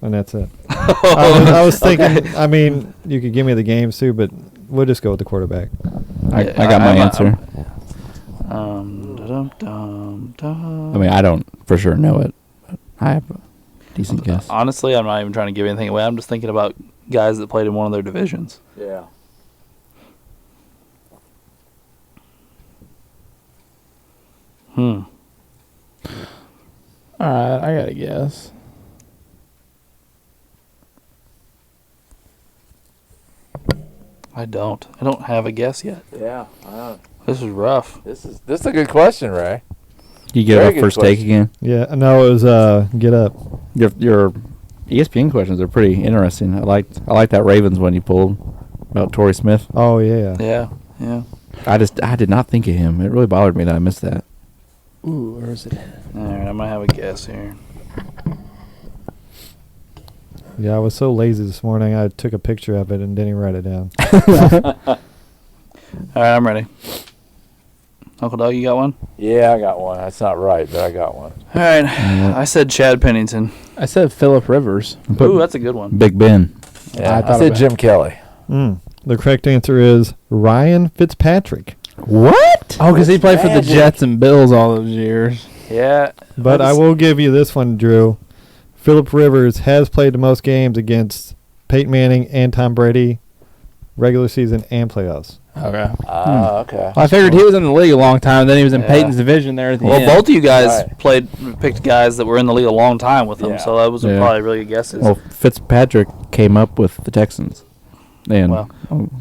and that's it. I was thinking, I mean, you could give me the games too, but we'll just go with the quarterback. I Yeah, got my I'm- answer. Dum-dum-dum. I mean, I don't for sure know it, but I have a decent guess. Honestly, I'm not even trying to give anything away. I'm just thinking about guys that played in one of their divisions. Yeah. Hmm. All right, I got to guess. I don't have a guess yet. Yeah. This is rough. This is a good question, Ray. You get Very up good first take question. again. Yeah, no, it was Get Up. Your ESPN questions are pretty interesting. I like that Ravens one you pulled about Torrey Smith. Oh, yeah. Yeah. I did not think of him. It really bothered me that I missed that. Ooh, where is it? All right, I might have a guess here. Yeah, I was so lazy this morning, I took a picture of it and didn't even write it down. All right, I'm ready. Uncle Doug, you got one? Yeah, I got one. That's not right, but I got one. All right. I said Chad Pennington. I said Phillip Rivers. Ooh, that's a good one. Big Ben. Yeah, I thought said about Jim Kelly. The correct answer is Ryan Fitzpatrick. What? Oh, because he played for the Magic. Jets and Bills all those years. Yeah. But I will give you this one, Drew. Phillip Rivers has played the most games against Peyton Manning and Tom Brady, regular season and playoffs. Okay. Okay. Well, I figured he was in the league a long time. Then he was in Yeah. Peyton's division there at the Well, end. both of you guys Right. picked guys that were in the league a long time with them, Yeah. so that was Yeah. probably really good guesses. Well, Fitzpatrick came up with the Texans. And Well.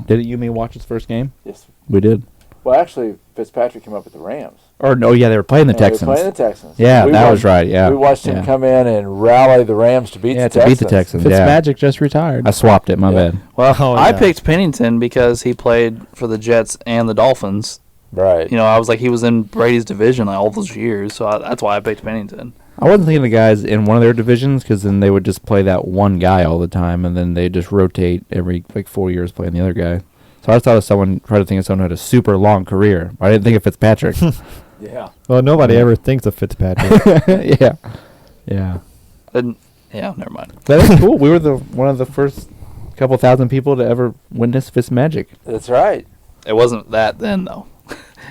did you and me watch his first game? Yes. We did. Well, actually, Fitzpatrick came up with the Rams. Or no, yeah, they were playing the Yeah, they were Texans. playing the Texans. Yeah, We that watched- was right. Yeah, We watched him yeah. come in and rally the Rams to beat Yeah, the to Texans. beat the Texans. Fitzmagic just retired. I swapped it. My Yeah. bad. Well, Oh, I yeah. picked Pennington because he played for the Jets and the Dolphins. Right. You know, I was like, he was in Brady's division all those years, so that's why I picked Pennington. I wasn't thinking of the guys in one of their divisions because then they would just play that one guy all the time, and then they just rotate every 4 years playing the other guy. So I just thought of someone, tried to think of someone who had a super long career. I didn't think of Fitzpatrick. Yeah. Well, nobody ever thinks of Fitzpatrick. Yeah, yeah. And, yeah, never mind. That is cool. We were one of the first couple thousand people to ever witness Fitzmagic. That's right. It wasn't that then, though.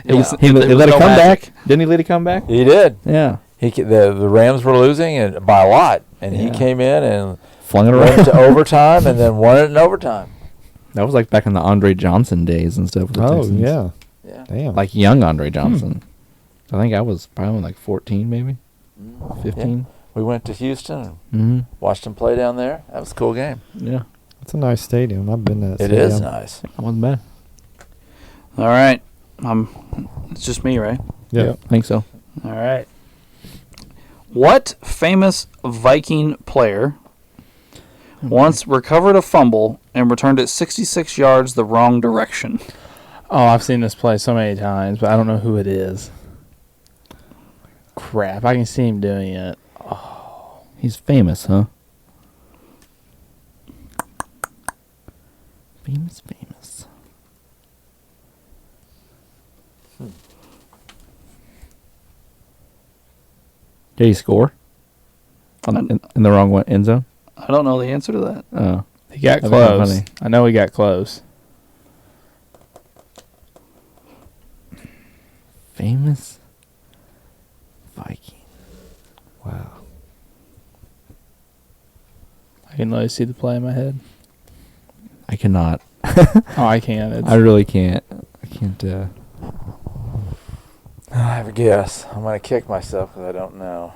He was- He there was led a no comeback. magic. Didn't he lead a comeback? He did. Yeah. The Rams were losing and by a lot, and he Yeah. came in and Flung it went around. to overtime and then won it in overtime. That was like back in the Andre Johnson days and stuff. With the Oh, Texans. yeah. Yeah. Damn. Like young Andre Johnson. I think I was probably like 14 maybe. 15. We went to Houston and Mm-hmm. watched him play down there. That was a cool game. Yeah. It's a nice stadium. I've been to that It stadium. is nice. That wasn't bad. All right. It's just me, right? Yeah. I think so. All right. What famous Viking player once recovered a fumble and returned it 66 yards the wrong direction? Oh, I've seen this play so many times, but I don't know who it is. Crap, I can see him doing it. He's famous, huh? Famous. Did he score? In the wrong end zone? I don't know the answer to that. Oh. He got That'd be close. funny. I know he got close. famous Viking. Wow. I can literally see the play in my head. I cannot. Oh, I can. It's, I really can't. I can't. I have a guess. I'm gonna kick myself because I don't know.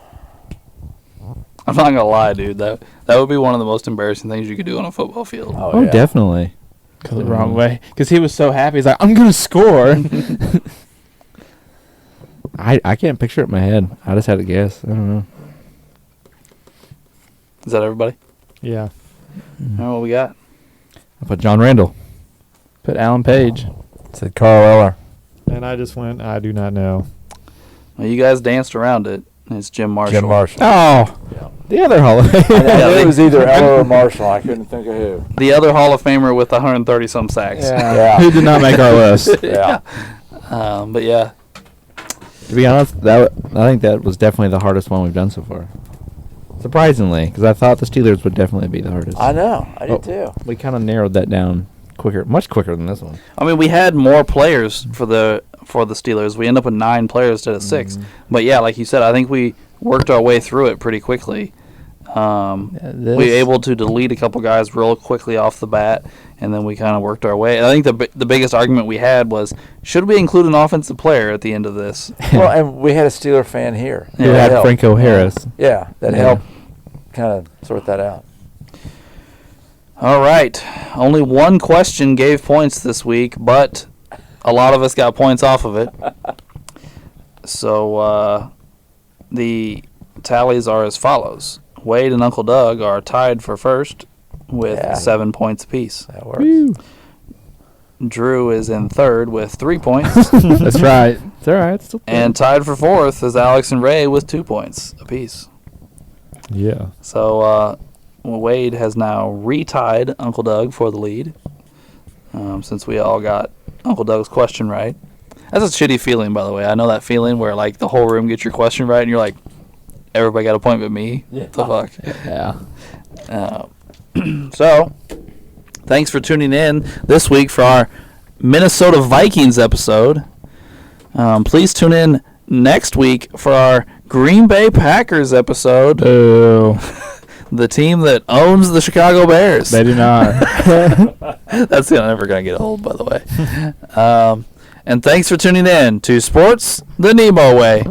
I'm not gonna lie, dude. That would be one of the most embarrassing things you could do on a football field. Oh, definitely. go the wrong way. Because he was so happy. He's like, I'm going to score. I can't picture it in my head. I just had to guess. I don't know. Is that everybody? Yeah. All right, what we got? I put John Randall. Put Alan Page. Said Carl Eller. And I just went, I do not know. Well, you guys danced around it. It's Jim Marshall. Jim Marshall. Oh, Yeah. the other Hall of I Fame. knew it was either Eller or Marshall. I couldn't think of who. The other Hall of Famer with 130-some sacks. Yeah. Who did not make our list. Yeah. But yeah, To be honest, I think that was definitely the hardest one we've done so far. Surprisingly, because I thought the Steelers would definitely be the hardest. I know. I did too. We kind of narrowed that down quicker, much quicker than this one. I mean, we had more players for the Steelers. We ended up with 9 players instead of 6. But yeah, like you said, I think we worked our way through it pretty quickly. We were able to delete a couple guys real quickly off the bat, and then we kind of worked our way. And I think the biggest argument we had was, should we include an offensive player at the end of this? Well, and we had a Steeler fan here. We Yeah, had helped. Franco Harris. Yeah, that Yeah. helped kind of sort that out. All right. Only one question gave points this week, but a lot of us got points off of it. So the tallies are as follows. Wade and Uncle Doug are tied for first with Yeah. 7 points apiece. That works. Drew is in third with 3 points. That's right. It's all right. It's still And tied for fourth is Alex and Ray with 2 points apiece. Yeah. So Wade has now retied Uncle Doug for the lead, since we all got Uncle Doug's question right. That's a shitty feeling, by the way. I know that feeling where like the whole room gets your question right, and you're like, everybody got a point but me. Yeah. What the fuck? Yeah. So, thanks for tuning in this week for our Minnesota Vikings episode. Please tune in next week for our Green Bay Packers episode. Boo. The team that owns the Chicago Bears. They do not. That's never going to get old, by the way. And thanks for tuning in to Sports the Nemo Way.